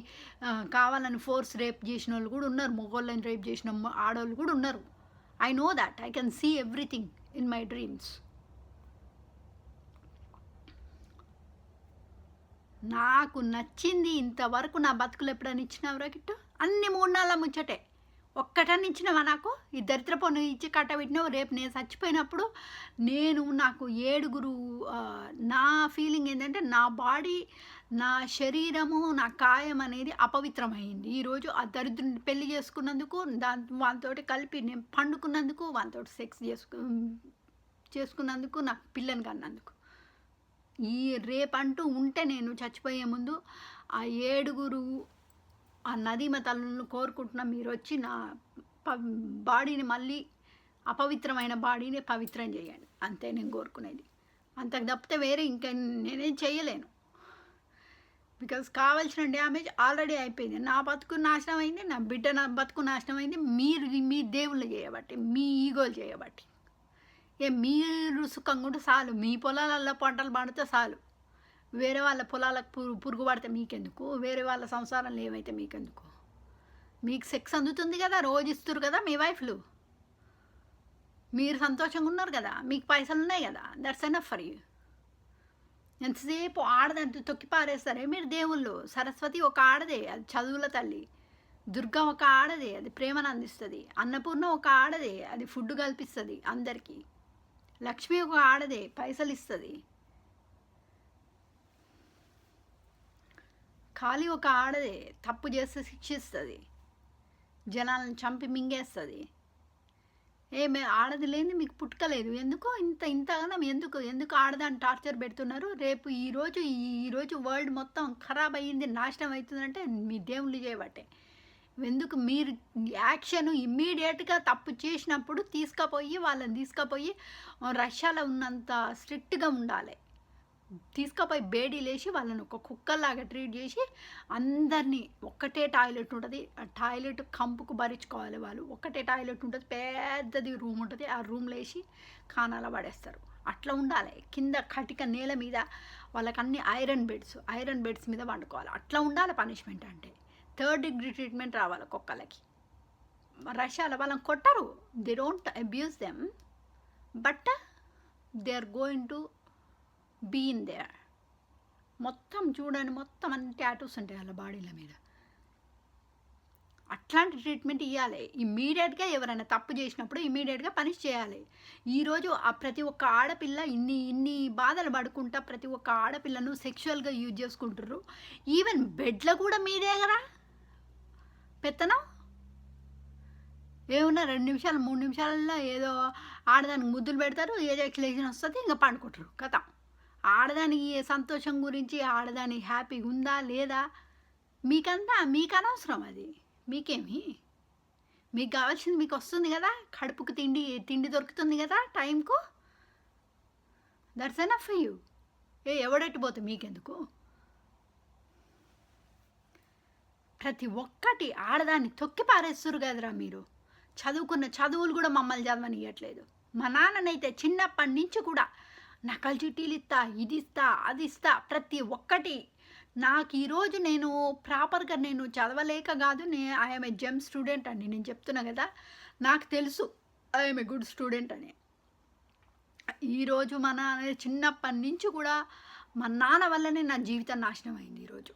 కావాలని ఫోర్స్ రేప్ చేసిన వాళ్ళు కూడా ఉన్నారు. మొగోళ్ళని రేప్ చేసిన ఆడవాళ్ళు కూడా ఉన్నారు. I know that. I can see everything in my dreams. నాకు నచ్చింది ఇంతవరకు నా బతుకులు ఎప్పుడైనా ఇచ్చినావురా గిట్టు? అన్ని 3 నాళ్ళ ముచ్చటే. ఒక్కటన్నా ఇచ్చినావా నాకు? ఈ దరిద్రపు నువ్వు ఇచ్చి కట్టబెట్టినావు. రేపు నేను చచ్చిపోయినప్పుడు నాకు 7 నా ఫీలింగ్ ఏంటంటే నా బాడీ, నా శరీరము, నా కాయం అనేది అపవిత్రమైంది. ఈరోజు ఆ దరిద్రుడిని పెళ్లి చేసుకున్నందుకు, వానితోటి కలిపి నేను పండుకున్నందుకు, వానితోటి సెక్స్ చేసుకున్నందుకు, నాకు పిల్లని కన్నందుకు. ఈ రేపంటూ ఉంటే నేను చచ్చిపోయే ముందు ఆ 7 ఆ నదీమ తల్లులను కోరుకుంటున్నా, మీరు వచ్చి నా బాడీని మళ్ళీ అపవిత్రమైన బాడీని పవిత్రం చేయండి. అంతే నేను కోరుకునేది. అంతకు తప్పితే వేరే ఇంకా నేనేం చేయలేను. బికాజ్ కావాల్సిన డ్యామేజ్ ఆల్రెడీ అయిపోయింది. నా బతుకు నాశనం అయింది, నా బతుకు నాశనం అయింది. మీరు మీ దేవుళ్ళు చేయబట్టి, మీ ఈగోలు చేయబట్టి. మీరు సుఖంగా ఉంటే చాలు. మీ పొలాలలో పంటలు పండితే చాలు. వేరే వాళ్ళ పొలాలకు పురుగు పడితే మీకెందుకు? వేరే వాళ్ళ సంసారంలో ఏమైతే మీకెందుకు? మీకు సెక్స్ అందుతుంది కదా, రోజు ఇస్తారు కదా మీ వైఫ్లు. మీరు సంతోషంగా ఉన్నారు కదా, మీకు పైసలు ఉన్నాయి కదా, దట్స్ ఎనఫ్ ఫర్ యూ. ఎంతసేపు ఆడదంటూ తొక్కి పారేస్తారే మీరు దేవుళ్ళు. సరస్వతి ఒక ఆడదే, అది చదువుల తల్లి. దుర్గా ఒక ఆడదే, అది ప్రేమను అందిస్తుంది. అన్నపూర్ణ ఒక ఆడదే, అది ఫుడ్ కల్పిస్తుంది అందరికీ. లక్ష్మి ఒక ఆడదే, పైసలు ఇస్తుంది. ఖాళీ ఒక ఆడదే, తప్పు చేస్తే శిక్షిస్తుంది, జనాలను చంపి మింగేస్తుంది. ఏమే ఆడది లేని మీకు పుట్టుకలేదు. ఎందుకు ఇంతగానో ఎందుకు ఆడదాన్ని టార్చర్ పెడుతున్నారు? రేపు ఈరోజు వరల్డ్ మొత్తం ఖరాబ్ అయ్యింది, నాశనం అవుతుందంటే మీ దేవుళ్ళు చేయబట్టే. ఎందుకు మీరు యాక్షన్ ఇమ్మీడియట్గా తప్పు చేసినప్పుడు వాళ్ళని తీసుకుపోయి రష్యాలో ఉన్నంత స్ట్రిక్ట్గా ఉండాలి. తీసుకుపోయి బేడీలేసి వాళ్ళని ఒక కుక్కల్లాగా ట్రీట్ చేసి అందరినీ, ఒక్కటే టాయిలెట్ ఉంటుంది, ఆ టాయిలెట్ కంపుకు భరించుకోవాలి వాళ్ళు. ఒక్కటే టాయిలెట్ ఉంటుంది, పెద్దది రూమ్ ఉంటుంది, ఆ రూమ్లో వేసి ఖానాలో పడేస్తారు. అట్లా ఉండాలి. కింద కటిక నేల మీద వాళ్ళకి అన్ని ఐరన్ బెడ్స్ మీద వండుకోవాలి. అట్లా ఉండాలి పనిష్మెంట్ అంటే. 3rd degree ట్రీట్మెంట్ రావాలి కుక్కలకి. రష్యాలో వాళ్ళని కొట్టరు, they don't abuse them, but they are going to be in there. మొత్తం చూడండి, మొత్తం అన్ని టాటూస్ ఉంటాయి వాళ్ళ బాడీల మీద. అట్లాంటి ట్రీట్మెంట్ ఇవ్వాలి. ఇమ్మీడియట్గా ఎవరైనా తప్పు చేసినప్పుడు ఇమ్మీడియట్గా పనిష్ చేయాలి. ఈరోజు ఆ ప్రతి ఒక్క ఆడపిల్ల ఇన్ని బాధలు పడుకుంటా ప్రతి ఒక్క ఆడపిల్లను సెక్షువల్గా యూజ్ చేసుకుంటారు. ఈవెన్ బెడ్లో కూడా మీదే కదా పెత్తనం. ఏమన్నా 2 నిమిషాలు 3 నిమిషాలలో ఏదో ఆడదానికి ముద్దులు పెడతారు, ఏదో ఎక్స్లేషన్ వస్తుంది, ఇంకా పండుకుంటారు. కథ ఆడదానికి సంతోషం గురించి, ఆడదానికి హ్యాపీగా ఉందా లేదా మీకు అనవసరం. అది మీకేమి, మీకు కావాల్సింది మీకు వస్తుంది కదా, కడుపుకు తిండి దొరుకుతుంది కదా టైంకు, దట్స్ ఎనఫ్ ఫర్ యూ. ఎవడెట్టిపోతే మీకెందుకు? ప్రతి ఒక్కటి ఆడదాన్ని తొక్కి పారేస్తారు కదరా మీరు. చదువుకున్న చదువులు కూడా మమ్మల్ని చదవనియట్లేదు. మా నాన్ననైతే చిన్నప్పటి నుంచి కూడా నకలు చిట్టీలు ఇస్తా, ఇది ఇస్తా, అది ఇస్తా, ప్రతి ఒక్కటి. నాకు ఈరోజు నేను ప్రాపర్గా నేను చదవలేక కాదు, ఐఎమ్ ఏ జెమ్ స్టూడెంట్ అని నేను చెప్తున్నా కదా. నాకు తెలుసు ఐఎమ్ ఏ గుడ్ స్టూడెంట్ అని. ఈరోజు మా నాన్న చిన్నప్పటి నుంచి కూడా మా నాన్న వల్లనే నా జీవితం నాశనం అయింది. ఈరోజు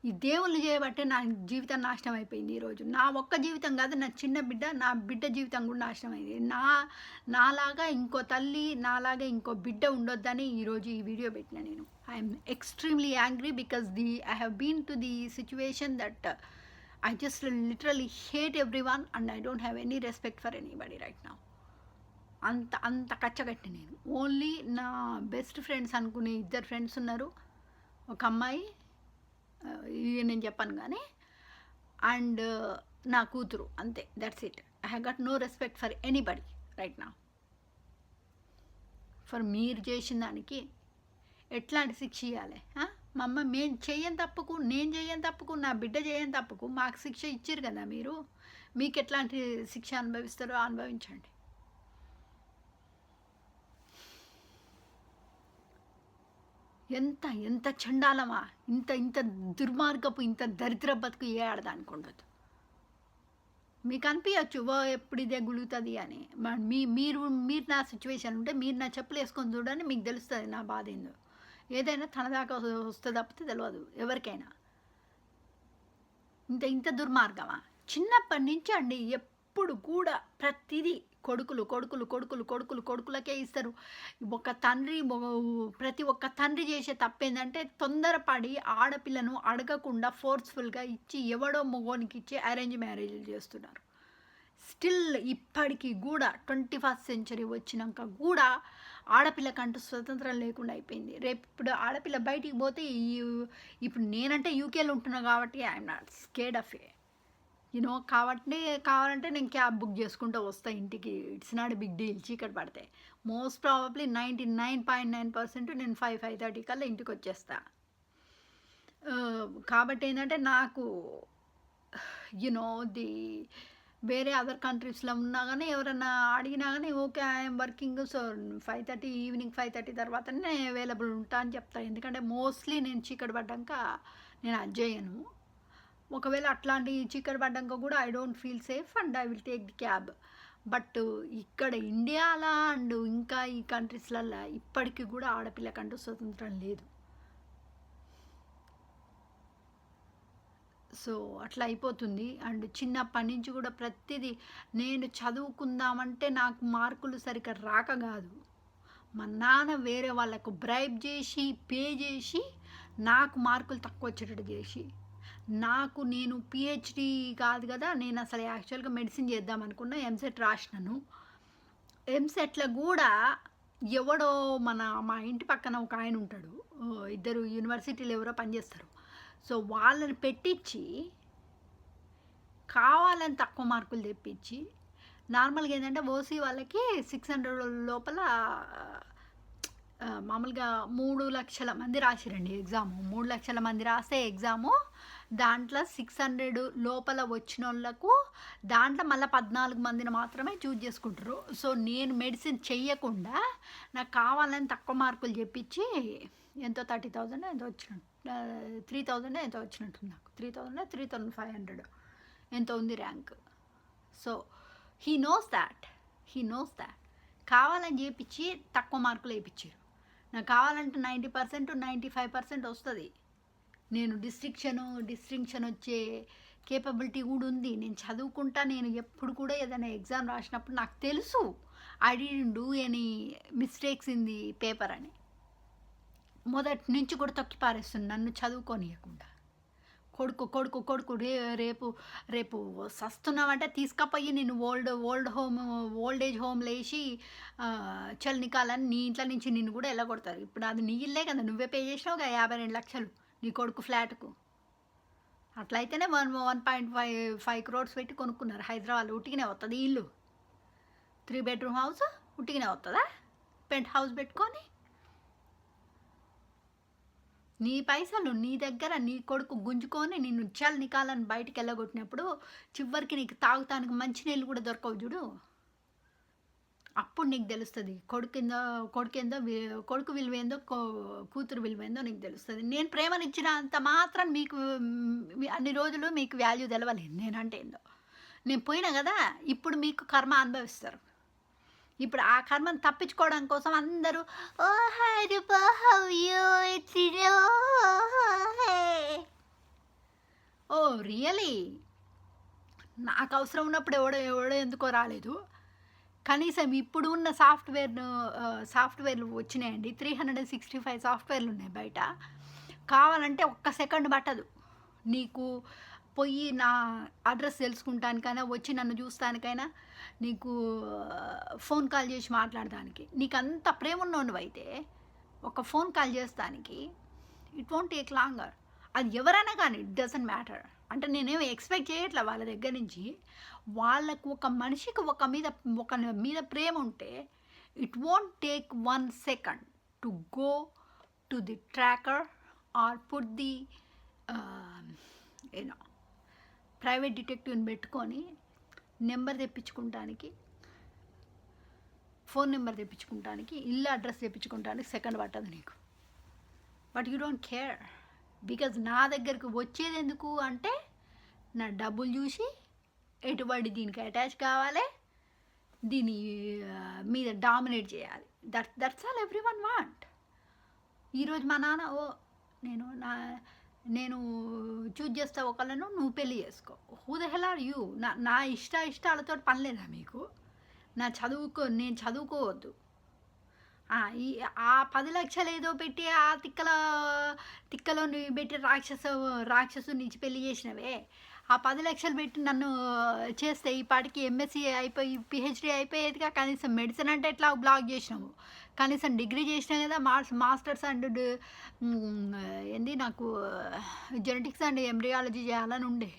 ఈ దేవుళ్ళు చేయబట్టే నా జీవితం నాశనం అయిపోయింది. ఈరోజు నా ఒక్క జీవితం కాదు, నా బిడ్డ జీవితం కూడా నాశనం అయింది. నాలాగా ఇంకో తల్లి, నాలాగా ఇంకో బిడ్డ ఉండొద్దని ఈరోజు ఈ వీడియో పెట్టిన నేను. I'm extremely angry because I have been to the situation that I just literally hate everyone and I don't have any respect for anybody right now. అంత కచ్చగట్టి నేను. ఓన్లీ నా బెస్ట్ ఫ్రెండ్స్ అనుకునే 2 ఫ్రెండ్స్ ఉన్నారు. ఒక అమ్మాయి, నేను చెప్పాను కానీ, అండ్ నా కూతురు, అంతే. That's it. I have got no respect for anybody right now. For మీరు చేసిన దానికి ఎట్లాంటి శిక్ష ఇవ్వాలి? మా అమ్మ నేను చేయని తప్పుకు నా బిడ్డ చేయని తప్పుకు మాకు శిక్ష ఇచ్చారు కదా మీరు. మీకు ఎట్లాంటి శిక్ష అనుభవిస్తారో అనుభవించండి. ఎంత చండాలమా, ఇంత దుర్మార్గపు, ఇంత దరిద్ర బతుకు ఏ ఆడదానికి ఉండదు. మీకు అనిపించచ్చు ఎప్పుడు ఇదే గులుగుతుంది అని. మీరు నా సిచ్యువేషన్ ఉంటే మీరు నా చెప్పులు వేసుకొని చూడండి, మీకు తెలుస్తుంది నా బాధ ఏందో. ఏదైనా తన దాకా వస్తే తప్పితే తెలియదు ఎవరికైనా. ఇంత ఇంత దుర్మార్గమా? చిన్నప్పటి నుంచి అండి ఎప్పుడు కూడా ప్రతిదీ కొడుకులు కొడుకులు కొడుకులు కొడుకులు కొడుకులకే ఇస్తారు. ఒక తండ్రి ప్రతి ఒక్క తండ్రి చేసే తప్పేందంటే తొందరపడి ఆడపిల్లను అడగకుండా ఫోర్స్‌ఫుల్‌గా ఇచ్చి ఎవడో మొగోనికి ఇచ్చి అరేంజ్ మ్యారేజ్‌లు చేస్తున్నారు. స్టిల్ ఇప్పటికి గూడా 21st సెంచరీ వచ్చినంక గూడా ఆడపిల్లకంటూ స్వతంత్రం లేకుండా అయిపోయింది. రేపు ఇప్పుడు ఆడపిల్ల బయటికి పోతే ఇప్పుడు నేనంటే యూకేలో ఉంటున్నా కాబట్టి ఐయామ్ నాట్ స్కేర్డ్ ఆఫ్ కాబట్టి కావాలంటే నేను క్యాబ్ బుక్ చేసుకుంటూ వస్తా ఇంటికి. It's not a big deal చీకటి పడితే. మోస్ట్ ప్రాబబ్లీ 99.9% నేను 5:30 కల్లా ఇంటికి వచ్చేస్తా. కాబట్టి ఏంటంటే నాకు ది వేరే అదర్ కంట్రీస్లో ఉన్నా కానీ ఎవరన్నా అడిగినా కానీ okay I'm working, so 5:30 evening 5:30 తర్వాతనే అవైలబుల్ ఉంటా అని చెప్తాను. ఎందుకంటే మోస్ట్లీ నేను చీకటి పడ్డాక నేను అది చేయను. ఒకవేళ అట్లాంటి చీకటి పడ్డాక కూడా I don't feel safe and I will take the cab. But ఇక్కడ ఇండియాలో అండ్ ఇంకా ఈ కంట్రీస్లలో ఇప్పటికీ కూడా ఆడపిల్లకంటూ స్వతంత్రం లేదు. సో అట్లా అయిపోతుంది. అండ్ చిన్నప్పటి నుంచి కూడా ప్రతిదీ నేను చదువుకుందామంటే నాకు మార్కులు సరిగ్గా రాక కాదు, మా నాన్న వేరే వాళ్ళకు బ్రైబ్ చేసి పే చేసి నాకు మార్కులు తక్కువ వచ్చేటట్టు చేసి నేను పిహెచ్డి కాదు కదా, నేను అసలు యాక్చువల్గా మెడిసిన్ చేద్దాం అనుకున్నా. ఎంసెట్ రాసినాను. ఎంసెట్లో కూడా ఎవడో మా ఇంటి పక్కన ఒక ఆయన ఉంటాడు, ఇద్దరు యూనివర్సిటీలో ఎవరో పనిచేస్తారు. సో వాళ్ళని పెట్టించి కావాలని తక్కువ మార్కులు తెప్పించి నార్మల్గా ఏంటంటే ఓసీ వాళ్ళకి 600 లోపల మామూలుగా 3 లక్షల మంది రాసిరండి ఎగ్జాము. 3 లక్షల మంది రాస్తే ఎగ్జాము, దాంట్లో 600 లోపల వచ్చిన వాళ్ళకు దాంట్లో మళ్ళీ 14 మందిని మాత్రమే చూజ్ చేసుకుంటారు. సో నేను మెడిసిన్ చెయ్యకుండా నాకు కావాలని తక్కువ మార్కులు చెప్పించి ఎంతో 30,000 ఎంతో వచ్చినట్టు, 3,000 ఎంతో వచ్చినట్టుంది నాకు. 3,500 ఎంతో ఉంది rank. So he knows that కావాలని చేపించి తక్కువ మార్కులు వేయించారు. నాకు కావాలంటే 90% 95% వస్తుంది. నేను డిస్టింక్షన్ వచ్చే కేపబిలిటీ కూడా ఉంది. నేను చదువుకుంటా. నేను ఎప్పుడు కూడా ఏదైనా ఎగ్జామ్ రాసినప్పుడు నాకు తెలుసు I didn't do any mistakes in the paper అని. మొదటి నుంచి కూడా తొక్కి పారేస్తుంది నన్ను చదువుకోనియకుండా. కొడుకు రేపు సస్తున్నావంటే తీసుకపోయి నేను ఓల్డ్ ఏజ్ హోమ్లో వేసి చల్ నికాలని నీ ఇంట్లో నుంచి నిన్ను కూడా వెళ్ళగొడతారు. ఇప్పుడు అది నీ ఇల్లే కదా, నువ్వే పే చేసినావు కదా 52 లక్షలు నీ కొడుకు ఫ్లాట్కు. అట్లయితేనే 1.5 crores పెట్టి కొనుక్కున్నారు హైదరాబాద్. ఉట్టిగానే వస్తుంది ఇల్లు. 3 bedroom హౌస్ ఉట్టిగానే వస్తుందా? పెంట్ హౌస్ పెట్టుకొని నీ పైసలు నీ దగ్గర నీ కొడుకు గుంజుకొని నిన్ను చల్ నికాలని బయటికి వెళ్ళగొట్టినప్పుడు చివరికి నీకు తాగుతానికి మంచినీళ్ళు కూడా దొరకవు చూడు. అప్పుడు నీకు తెలుస్తుంది కొడుకు విలువేందో కూతురు విలువేందో నీకు తెలుస్తుంది. నేను ప్రేమనిచ్చిన అంత మాత్రం మీకు అన్ని రోజులు మీకు వాల్యూ తెలవలేదు నేనంటే ఏందో. నేను పోయినా కదా, ఇప్పుడు మీకు కర్మ అనుభవిస్తారు. ఇప్పుడు ఆ కర్మను తప్పించుకోవడం కోసం అందరూ ఓ రియలీ నాకు అవసరం ఉన్నప్పుడు ఎవడో ఎందుకో రాలేదు. కనీసం ఇప్పుడు ఉన్న సాఫ్ట్వేర్లు వచ్చినాయండి. 365 సాఫ్ట్వేర్లు ఉన్నాయి బయట. కావాలంటే ఒక్క సెకండ్ పట్టదు నీకు పోయి నా అడ్రస్ తెలుసుకుంటానికైనా వచ్చి నన్ను చూస్తానికైనా నీకు ఫోన్ కాల్ చేసి మాట్లాడడానికి. నీకు అంత ప్రేమ ఉన్నోనివైతే ఒక ఫోన్ కాల్ చేస్తానికి ఇట్ వోంట్ టేక్ లాంగర్. అది ఎవరైనా కానీ ఇట్ డజంట్ మ్యాటర్. అంటే నేనేమి ఎక్స్పెక్ట్ చేయట్లే వాళ్ళ దగ్గర నుంచి. వాళ్ళకు ఒక మనిషికి ఒక మీద ప్రేమ ఉంటే it won't take 1 second to go to the tracker or put the private డిటెక్టివ్ని పెట్టుకొని నెంబర్ తెప్పించుకుంటానికి, ఫోన్ నెంబర్ తెప్పించుకుంటానికి, ఇల్లు అడ్రస్ తెప్పించుకుంటానికి సెకండ్ పట్టదు నీకు. But you don't care because నా దగ్గరకు వచ్చేది ఎందుకు అంటే నా డబ్బులు చూసి ఎటువంటి దీనికి అటాచ్ కావాలి, దీని మీద డామినేట్ చేయాలి. That's all everyone want. ఈరోజు మా నాన్న ఓ నేను నా నేను చూజ్ చేస్తా ఒకళ్ళను నువ్వు పెళ్లి చేసుకో. Who the hell are you? నా నా ఇష్టాలతో పని లేదా మీకు? నేను చదువుకోవద్దు. ఈ ఆ 10,00,000 ఏదో పెట్టి ఆ తిక్కలో నువ్వు పెట్టి రాక్షసుని ఇచ్చి పెళ్లి చేసినవే. ఆ 10,00,000 పెట్టి నన్ను చేస్తే ఈ పాటికి ఎంఎస్సీ అయిపోయి పిహెచ్డీ అయిపోయేదిగా. కనీసం మెడిసిన్ అంటే ఎట్లా బ్లాక్ చేసినావు, కనీసం డిగ్రీ చేసినా కదా. మాస్టర్స్ అండ్ ఏంది నాకు జెనెటిక్స్ అండ్ ఎంబ్రియాలజీ చేయాలని ఉండే.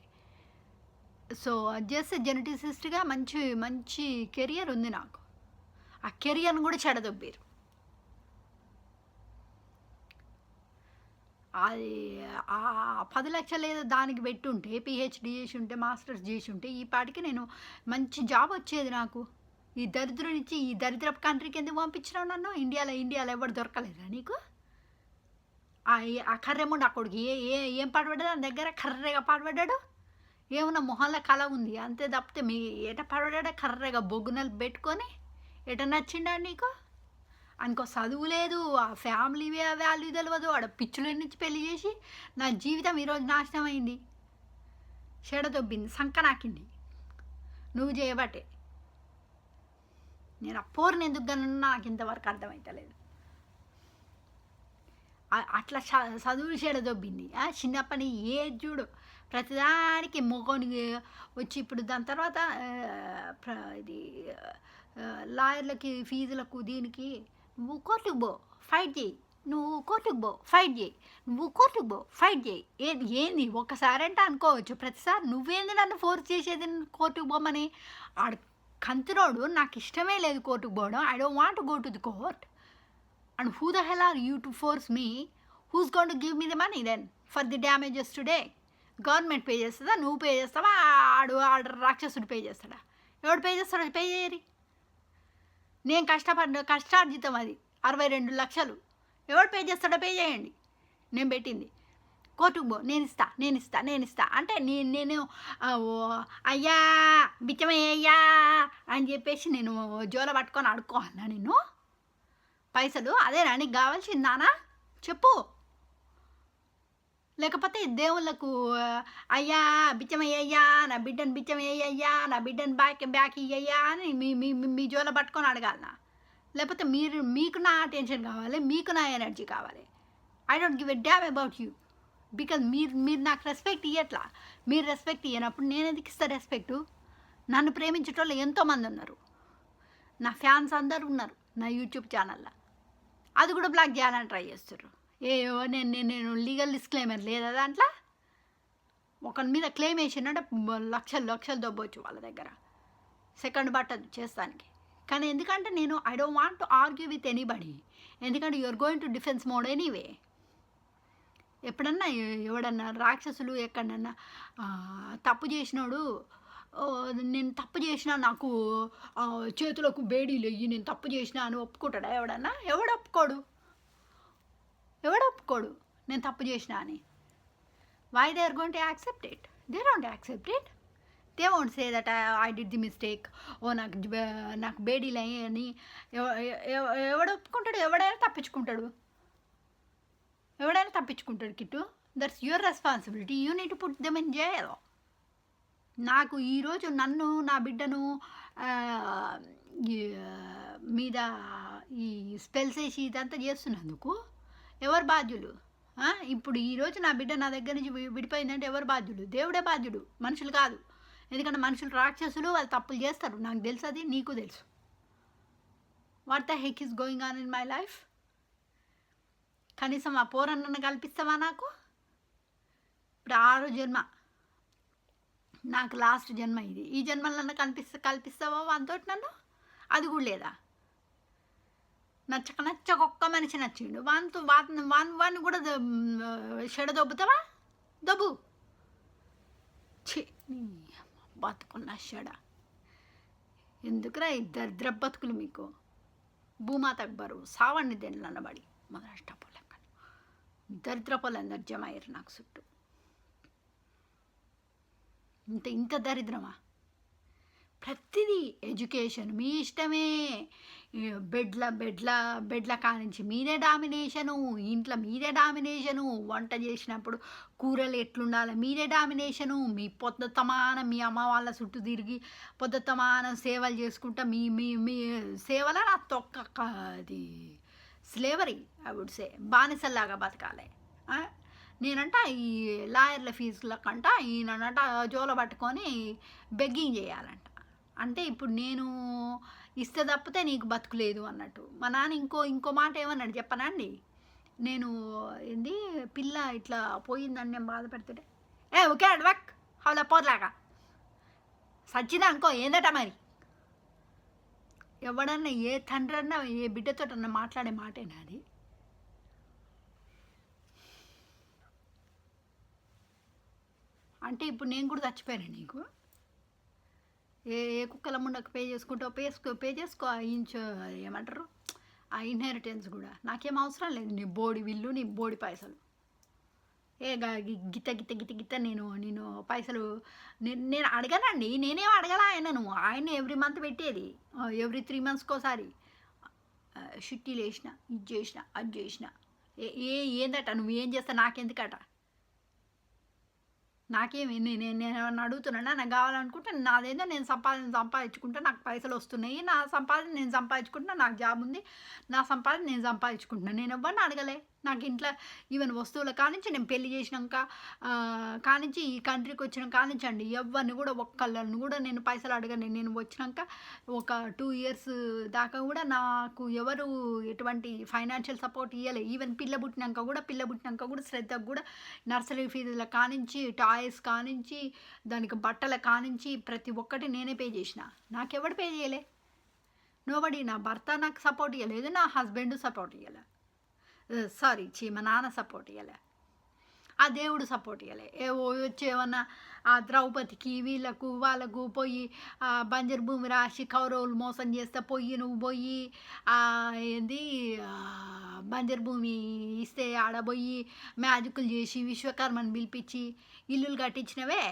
సో అది చేస్తే జెనెటిసిస్ట్గా మంచి మంచి కెరియర్ ఉంది నాకు. ఆ కెరియర్ని కూడా చెడదొబ్బారు. అది ఆ 10,00,000 ఏదో దానికి పెట్టుంటే, పిహెచ్డీ చేసి ఉంటే, మాస్టర్స్ చేసి ఉంటే ఈ పాటికి నేను మంచి జాబ్ వచ్చేది నాకు. ఈ దరిద్రునిచ్చి ఈ దరిద్రపు కంట్రీకి ఎందుకు పంపించినావు నన్ను? ఇండియాలో ఎవరు దొరకలేదా నీకు? ఆ కర్రెముండు అక్కడికి ఏం పాడుపడ్డాడు దాని దగ్గర? కర్రెగా పాడుపడ్డాడు. ఏమన్నా మొహంలో కళ ఉంది అంతే తప్పితే మీ ఎట పాడుపడ్డా కర్రెగా బొగ్గునలు పెట్టుకొని ఎట నచ్చిండా నీకు? అనుకో చదువు లేదు, ఆ ఫ్యామిలీ వాల్యూ తెలియదు. ఆడ పిచ్చుల నుంచి పెళ్లి చేసి నా జీవితం ఈరోజు నాశనం అయింది, చెడదొబ్బింది, సంకనాకింది నువ్వు చేయబట్టే. నేను ఆ పోరుని ఎందుకు గనున్నా నాకు ఇంతవరకు అర్థమవుతలేదు. అట్లా చదువులు చెడదొబ్బింది. చిన్నప్పని చూడు ప్రతిదానికి మొగోనికి వచ్చి ఇప్పుడు దాని తర్వాత ఇది లాయర్లకి ఫీజులకు దీనికి నువ్వు కోర్టుకు పో ఫైట్ చేయి, నువ్వు కోర్టుకు పో ఫైట్ చేయి, నువ్వు కోర్టుకు పో ఫైట్ చేయి. ఏంది ఒక్కసారి అంటే అనుకోవచ్చు, ప్రతిసారి నువ్వేంది నన్ను ఫోర్స్ చేసేది కోర్టుకు పోమని? ఆడు కంతురోడు నాకు ఇష్టమే లేదు కోర్టుకు పోవడం. I don't want to go to the court. And who the hell are you to force me? Who's going to give me the money then for the damages today? Government pay చేస్తుందా? నువ్వు pay చేస్తావా? ఆడు రాక్షసుడు pay చేస్తాడా? ఎవడు pay చేస్తాడు? Pay చేయరి. నేను కష్టార్జితం అది 62 లక్షలు. ఎవడు పే చేస్తాడో పే చేయండి. నేను పెట్టింది కోర్టుకు పో, నేను ఇస్తా అంటే నేను అయ్యా బిచ్చమయ్యా అని చెప్పేసి నేను జోల పట్టుకొని అడుక్కోవాలా నేను పైసలు? అదేనా నీకు కావాల్సింది నానా? చెప్పు. లేకపోతే దేవుళ్ళకు అయ్యా బిచ్చమయ్యా, నా బిడ్డను బిచ్చమయ్యా, నా బిడ్డను బ్యాక్ ఇయ్యయ్యా అని మీ జోల పట్టుకొని అడగాలనా? లేకపోతే మీకు నా అటెన్షన్ కావాలి, మీకు నా ఎనర్జీ కావాలి. I don't give a dam about you because మీరు నాకు రెస్పెక్ట్ ఇవ్వట్లా. మీరు రెస్పెక్ట్ ఇవ్వనప్పుడు నేను ఎందుకు ఇస్తా రెస్పెక్టు? నన్ను ప్రేమించేటోళ్ళు ఎంతోమంది ఉన్నారు, నా ఫ్యాన్స్ అందరూ ఉన్నారు నా యూట్యూబ్ ఛానల్లో. అది కూడా బ్లాక్ చేయాలని ట్రై చేస్తారు. నేను లీగల్ డిస్క్లైమర్ లేదా దాంట్లో? ఒకరి మీద క్లెయిమ్ వేసిందంటే లక్షలు దొబ్బొచ్చు వాళ్ళ దగ్గర, సెకండ్ పట్టదు చేస్తానికి. కానీ ఎందుకంటే నేను I don't want to argue with anybody, ఎందుకంటే you're going to defence mode anyway. ఎప్పుడన్నా ఎవడన్నా రాక్షసులు ఎక్కడన్నా తప్పు చేసినాడు, నేను తప్పు చేసినా నాకు చేతులకు బేడీలు అయ్యి నేను తప్పు చేసినా అని ఒప్పుకుంటాడా ఎవడన్నా? ఎవడు ఒప్పుకోడు నేను తప్పు చేసినా అని. Why they are going to accept it? They don't accept it. They won't say that I did the mistake. నాకు బేడీలు అని ఎవడు ఒప్పుకుంటాడు? ఎవడైనా తప్పించుకుంటాడు కిట్టు. That's your responsibility. You need to put them in jail. నాకు ఈరోజు నన్ను నా బిడ్డను మీద ఈ స్పెల్స్ వేసి ఇదంతా చేస్తున్నందుకు ఎవరు బాధ్యులు? ఇప్పుడు ఈరోజు నా బిడ్డ నా దగ్గర నుంచి విడిపోయిందంటే ఎవరు బాధ్యులు? దేవుడే బాధ్యుడు, మనుషులు కాదు. ఎందుకంటే మనుషులు రాక్షసులు, వాళ్ళు తప్పులు చేస్తారు. నాకు తెలుసు, అది నీకు తెలుసు. What the heck is going on in my life? కనీసం ఆ పోరన్నను కల్పిస్తావా నాకు? ఇప్పుడు 6వ జన్మ, నాకు లాస్ట్ జన్మ ఇది. ఈ జన్మలో నన్ను కల్పిస్తావా వానితోటి నన్ను? అది కూడా లేదా. నచ్చక ఒక్క మనిషి నచ్చిండు, వాడిని కూడా చెడదొబ్బుతావా? దొబ్బు. ఛీ, బతుకున్న చెడ. ఎందుకురా ఈ దరిద్ర బతుకులు మీకు? భూమాతకు బరువు సావండి దేనిలో అన్నబడి మొదలష్టపోలేక దరిద్రపోలేందరు జమయ్యారు నాకు చుట్టూ. ఇంత దరిద్రమా? ప్రతిదీ ఎడ్యుకేషన్ మీ ఇష్టమే. ఈ బెడ్ల కానించి మీదే డామినేషను, ఇంట్లో మీదే డామినేషను, వంట చేసినప్పుడు కూరలు ఎట్లుండాలి మీదే డామినేషను, మీ పొద్దుతమానం మీ అమ్మ వాళ్ళ చుట్టూ తిరిగి పొద్దుతమానం సేవలు చేసుకుంటా మీ మీ మీ సేవల నా అది స్లేవరీ ఐ వుడ్ సే బానిసల్లాగా బతకాలి. ఆ? నేనంట ఈ లాయర్ల ఫీజులకంట ఈయనంట జోల పట్టుకొని బెగ్గింగ్ చేయాలంట. అంటే ఇప్పుడు నేను ఇస్తే తప్పితే నీకు బతుకులేదు అన్నట్టు. మా నాన్న ఇంకో మాట ఏమన్నాడు చెప్పనా అండి? నేను ఏంది పిల్ల ఇట్లా పోయిందని నేను బాధపడుతుంటే, ఓకే అడ్వక్ హౌలా పోర్లాగా సచ్చిందా అనుకో ఏందట మరి. ఎవడన్నా ఏ తండ్రి అన్నా ఏ బిడ్డతోటన్నా మాట్లాడే మాటేనా అది? అంటే ఇప్పుడు నేను కూడా చచ్చిపోయాను నీకు. ఏ కుక్కల ముండకు పే చేసుకో ఆ ఏమంటారు ఆ ఇన్హెరిటెన్స్ కూడా నాకేం అవసరం లేదు. నీ బోడి విల్లు నీ బోడి పైసలు గిత్త నేను పైసలు నేను అడగనండి. నేనేం అడగల ఆయనను. ఆయన ఎవ్రీ మంత్ పెట్టేది, ఎవ్రీ 3 monthsకోసారి షుట్టీలు వేసిన, ఇది చేసిన, అది చేసిన. ఏందట నువ్వు ఏం చేస్తా నాకెందుకట? నాకేమి నేను అడుగుతున్నానా? నాకు కావాలనుకుంటే నాదేందో నేను సంపాదించుకుంటా, నాకు పైసలు వస్తున్నాయి, నా సంపాదన నేను సంపాదించుకుంటున్నా, నాకు జాబ్ ఉంది, నా సంపాదన నేను సంపాదించుకుంటున్నా. నేను ఎవరిని అడగలే. నాకు ఇంట్లో ఈవెన్ వస్తువుల కానించి నేను పెళ్లి చేసినాక కానించి ఈ కంట్రీకి వచ్చిన కానించి అండి ఎవరిని కూడా ఒక్కళ్ళని కూడా నేను పైసలు అడగను. నేను వచ్చినాక ఒక 2 years దాకా కూడా నాకు ఎవరు ఎటువంటి ఫైనాన్షియల్ సపోర్ట్ ఇవ్వలే. ఈవెన్ పిల్ల పుట్టినాక కూడా శ్రద్ధకు కూడా నర్సరీ ఫీజుల కానించి, టాయ్స్ కానించి, దానికి బట్టల కానించి ప్రతి ఒక్కటి నేనే పే చేసిన. నాకెవడు పే చేయలే. నోబడి. నా భర్త నాకు సపోర్ట్ ఇవ్వలేదు, నా హస్బెండ్ సపోర్ట్ ఇవ్వలే. మా నాన్న సపోర్ట్ ఇవ్వలే, ఆ దేవుడు సపోర్ట్ ఇవ్వలే. వచ్చి ఏమన్నా ఆ ద్రౌపదికి వాళ్ళకు పోయి బంజరు భూమి రాసి కౌరవులు మోసం చేస్తే నువ్వు పోయి ఏంది బంజరు భూమి ఇస్తే ఆడబోయి మ్యాజిక్లు చేసి విశ్వకర్మని పిలిపించి ఇల్లులు కట్టించినవే.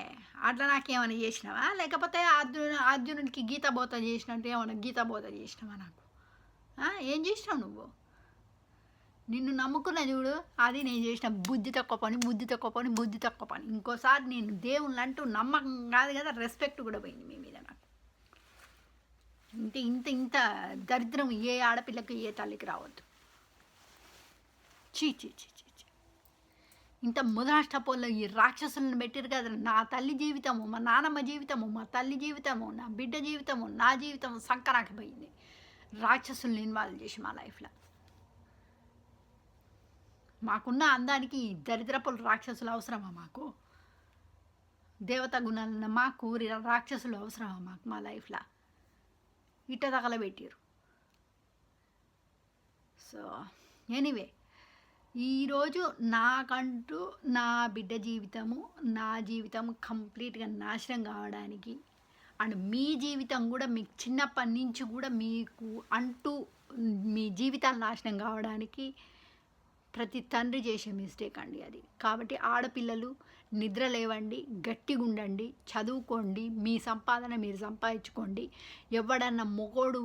అట్లా నాకేమైనా చేసినావా? లేకపోతే అర్జునుడికి గీతబోధ చేసినట్టు ఏమన్నా గీతబోధ చేసినావా నాకు? ఏం చేసినావు నువ్వు? నిన్ను నమ్ముకున్న చూడు, అది నేను చేసిన బుద్ధి తక్కువ పని. ఇంకోసారి నేను దేవుళ్ళు అంటూ నమ్మకం కాదు కదా, రెస్పెక్ట్ కూడా పోయింది మీ మీద నాకు. ఇంత దరిద్రం ఏ ఆడపిల్లకి ఏ తల్లికి రావద్దు. చీ. ఇంత ముదరాష్టపోల్లో ఈ రాక్షసులను పెట్టారు కదా. నా తల్లి జీవితము, మా నాన్నమ్మ జీవితము, మా తల్లి జీవితము, నా బిడ్డ జీవితము, నా జీవితం సంకరాకి పోయింది. రాక్షసుల్ని ఇన్వాల్వ్ చేసి మా లైఫ్లో. మాకున్న అందానికి దరిద్రపులు రాక్షసులు అవసరమా మాకు? దేవత గుణాలన్న మాకు రాక్షసులు అవసరమా మాకు? మా లైఫ్లో ఇట్ట తగలబెట్టారు. సో ఎనీవే, ఈరోజు నాకంటూ నా బిడ్డ జీవితము, నా జీవితం కంప్లీట్గా నాశనం కావడానికి, అండ్ మీ జీవితం కూడా మీకు చిన్నప్పటి నుంచి కూడా మీకు అంటూ మీ జీవితాలు నాశనం కావడానికి ప్రతి తండ్రి చేసే మిస్టేక్ అండి అది. కాబట్టి ఆడపిల్లలు నిద్ర లేవండి, గట్టిగా ఉండండి, చదువుకోండి, మీ సంపాదన మీరు సంపాదించుకోండి. ఎవడన్నా మొగోడు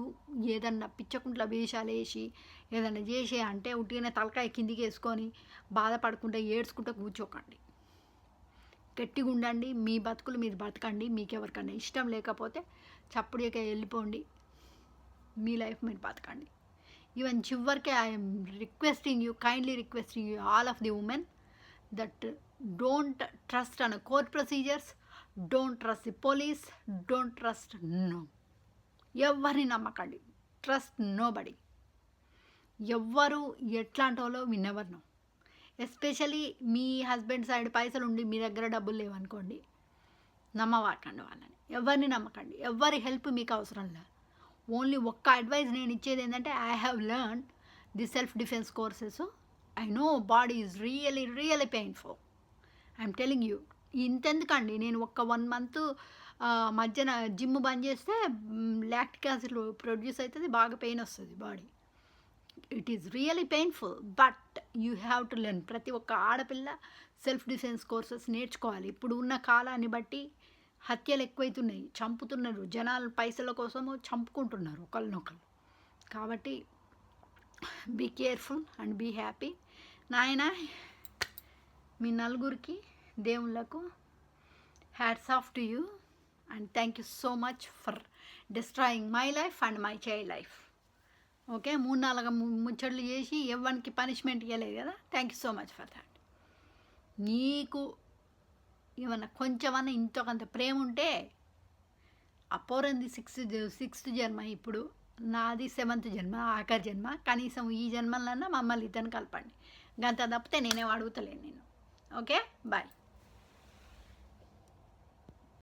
ఏదన్నా పిచ్చకుంట్ల వేషాలు వేసి ఏదన్నా చేసే అంటే ఉట్టిగానే తలకాయ కిందికి వేసుకొని బాధపడుకుంటూ ఏడ్చుకుంటూ కూర్చోకండి. గట్టిగా ఉండండి, మీ బతుకులు మీరు బతకండి. మీకు ఎవరికన్నా ఇష్టం లేకపోతే చప్పుడుగా వెళ్ళిపోండి, మీ లైఫ్ మీరు బతకండి. ఈవెన్ చివరికి I'm kindly requesting you all of the women that don't trust on a court procedures, don't trust the police, don't trust ఎవరిని నమ్మకండి. Trust nobody. ఎవ్వరు ఎట్లాంటి వాళ్ళో వి నెవర్ నో. ఎస్పెషలీ మీ హస్బెండ్ సైడ్ పైసలు ఉండి మీ దగ్గర డబ్బులు లేవనుకోండి, నమ్మవాకండి వాళ్ళని. ఎవరిని నమ్మకండి. ఎవరి హెల్ప్ మీకు అవసరం లేదు. ఓన్లీ ఒక్క అడ్వైజ్ నేను ఇచ్చేది ఏంటంటే, I have learn the self defence courses. I know body is really painful. I'm telling you. ఇంతెందుకండి, నేను ఒక్క 1 month మధ్యన జిమ్ బంద్ చేస్తే లాక్టిక్ యాసిడ్ ప్రొడ్యూస్ అవుతుంది, బాగా పెయిన్ వస్తుంది body. It is really painful, but you have to learn. ప్రతి ఒక్క ఆడపిల్ల సెల్ఫ్ డిఫెన్స్ కోర్సెస్ నేర్చుకోవాలి. ఇప్పుడు ఉన్న కాలాన్ని బట్టి హత్యలు ఎక్కువైతున్నాయి, చంపుతున్నారు, జనాలు పైసల కోసము చంపుకుంటున్నారు ఒకళ్ళనొకళ్ళు. కాబట్టి be careful and be happy. నాయన మీ నలుగురికి దేవుళ్ళకు hats off to you and thank you so much for destroying my life and my child life. Okay, 3-4 ముచ్చట్లు చేసి ఎవరికి పనిష్మెంట్ ఇవ్వలేదు కదా. Thank you so much for that. నీకు ఏమన్నా కొంచెమన్నా ఇంతో కొంత ప్రేమ ఉంటే అపోరంది 6th జన్మ, ఇప్పుడు నాది 7th జన్మ, ఆఖరి జన్మ. కనీసం ఈ జన్మలన్నా మమ్మల్ని ఇద్దరిని కలపండి. గంత తప్పితే నేనేం అడుగుతలేను నేను. Okay, bye.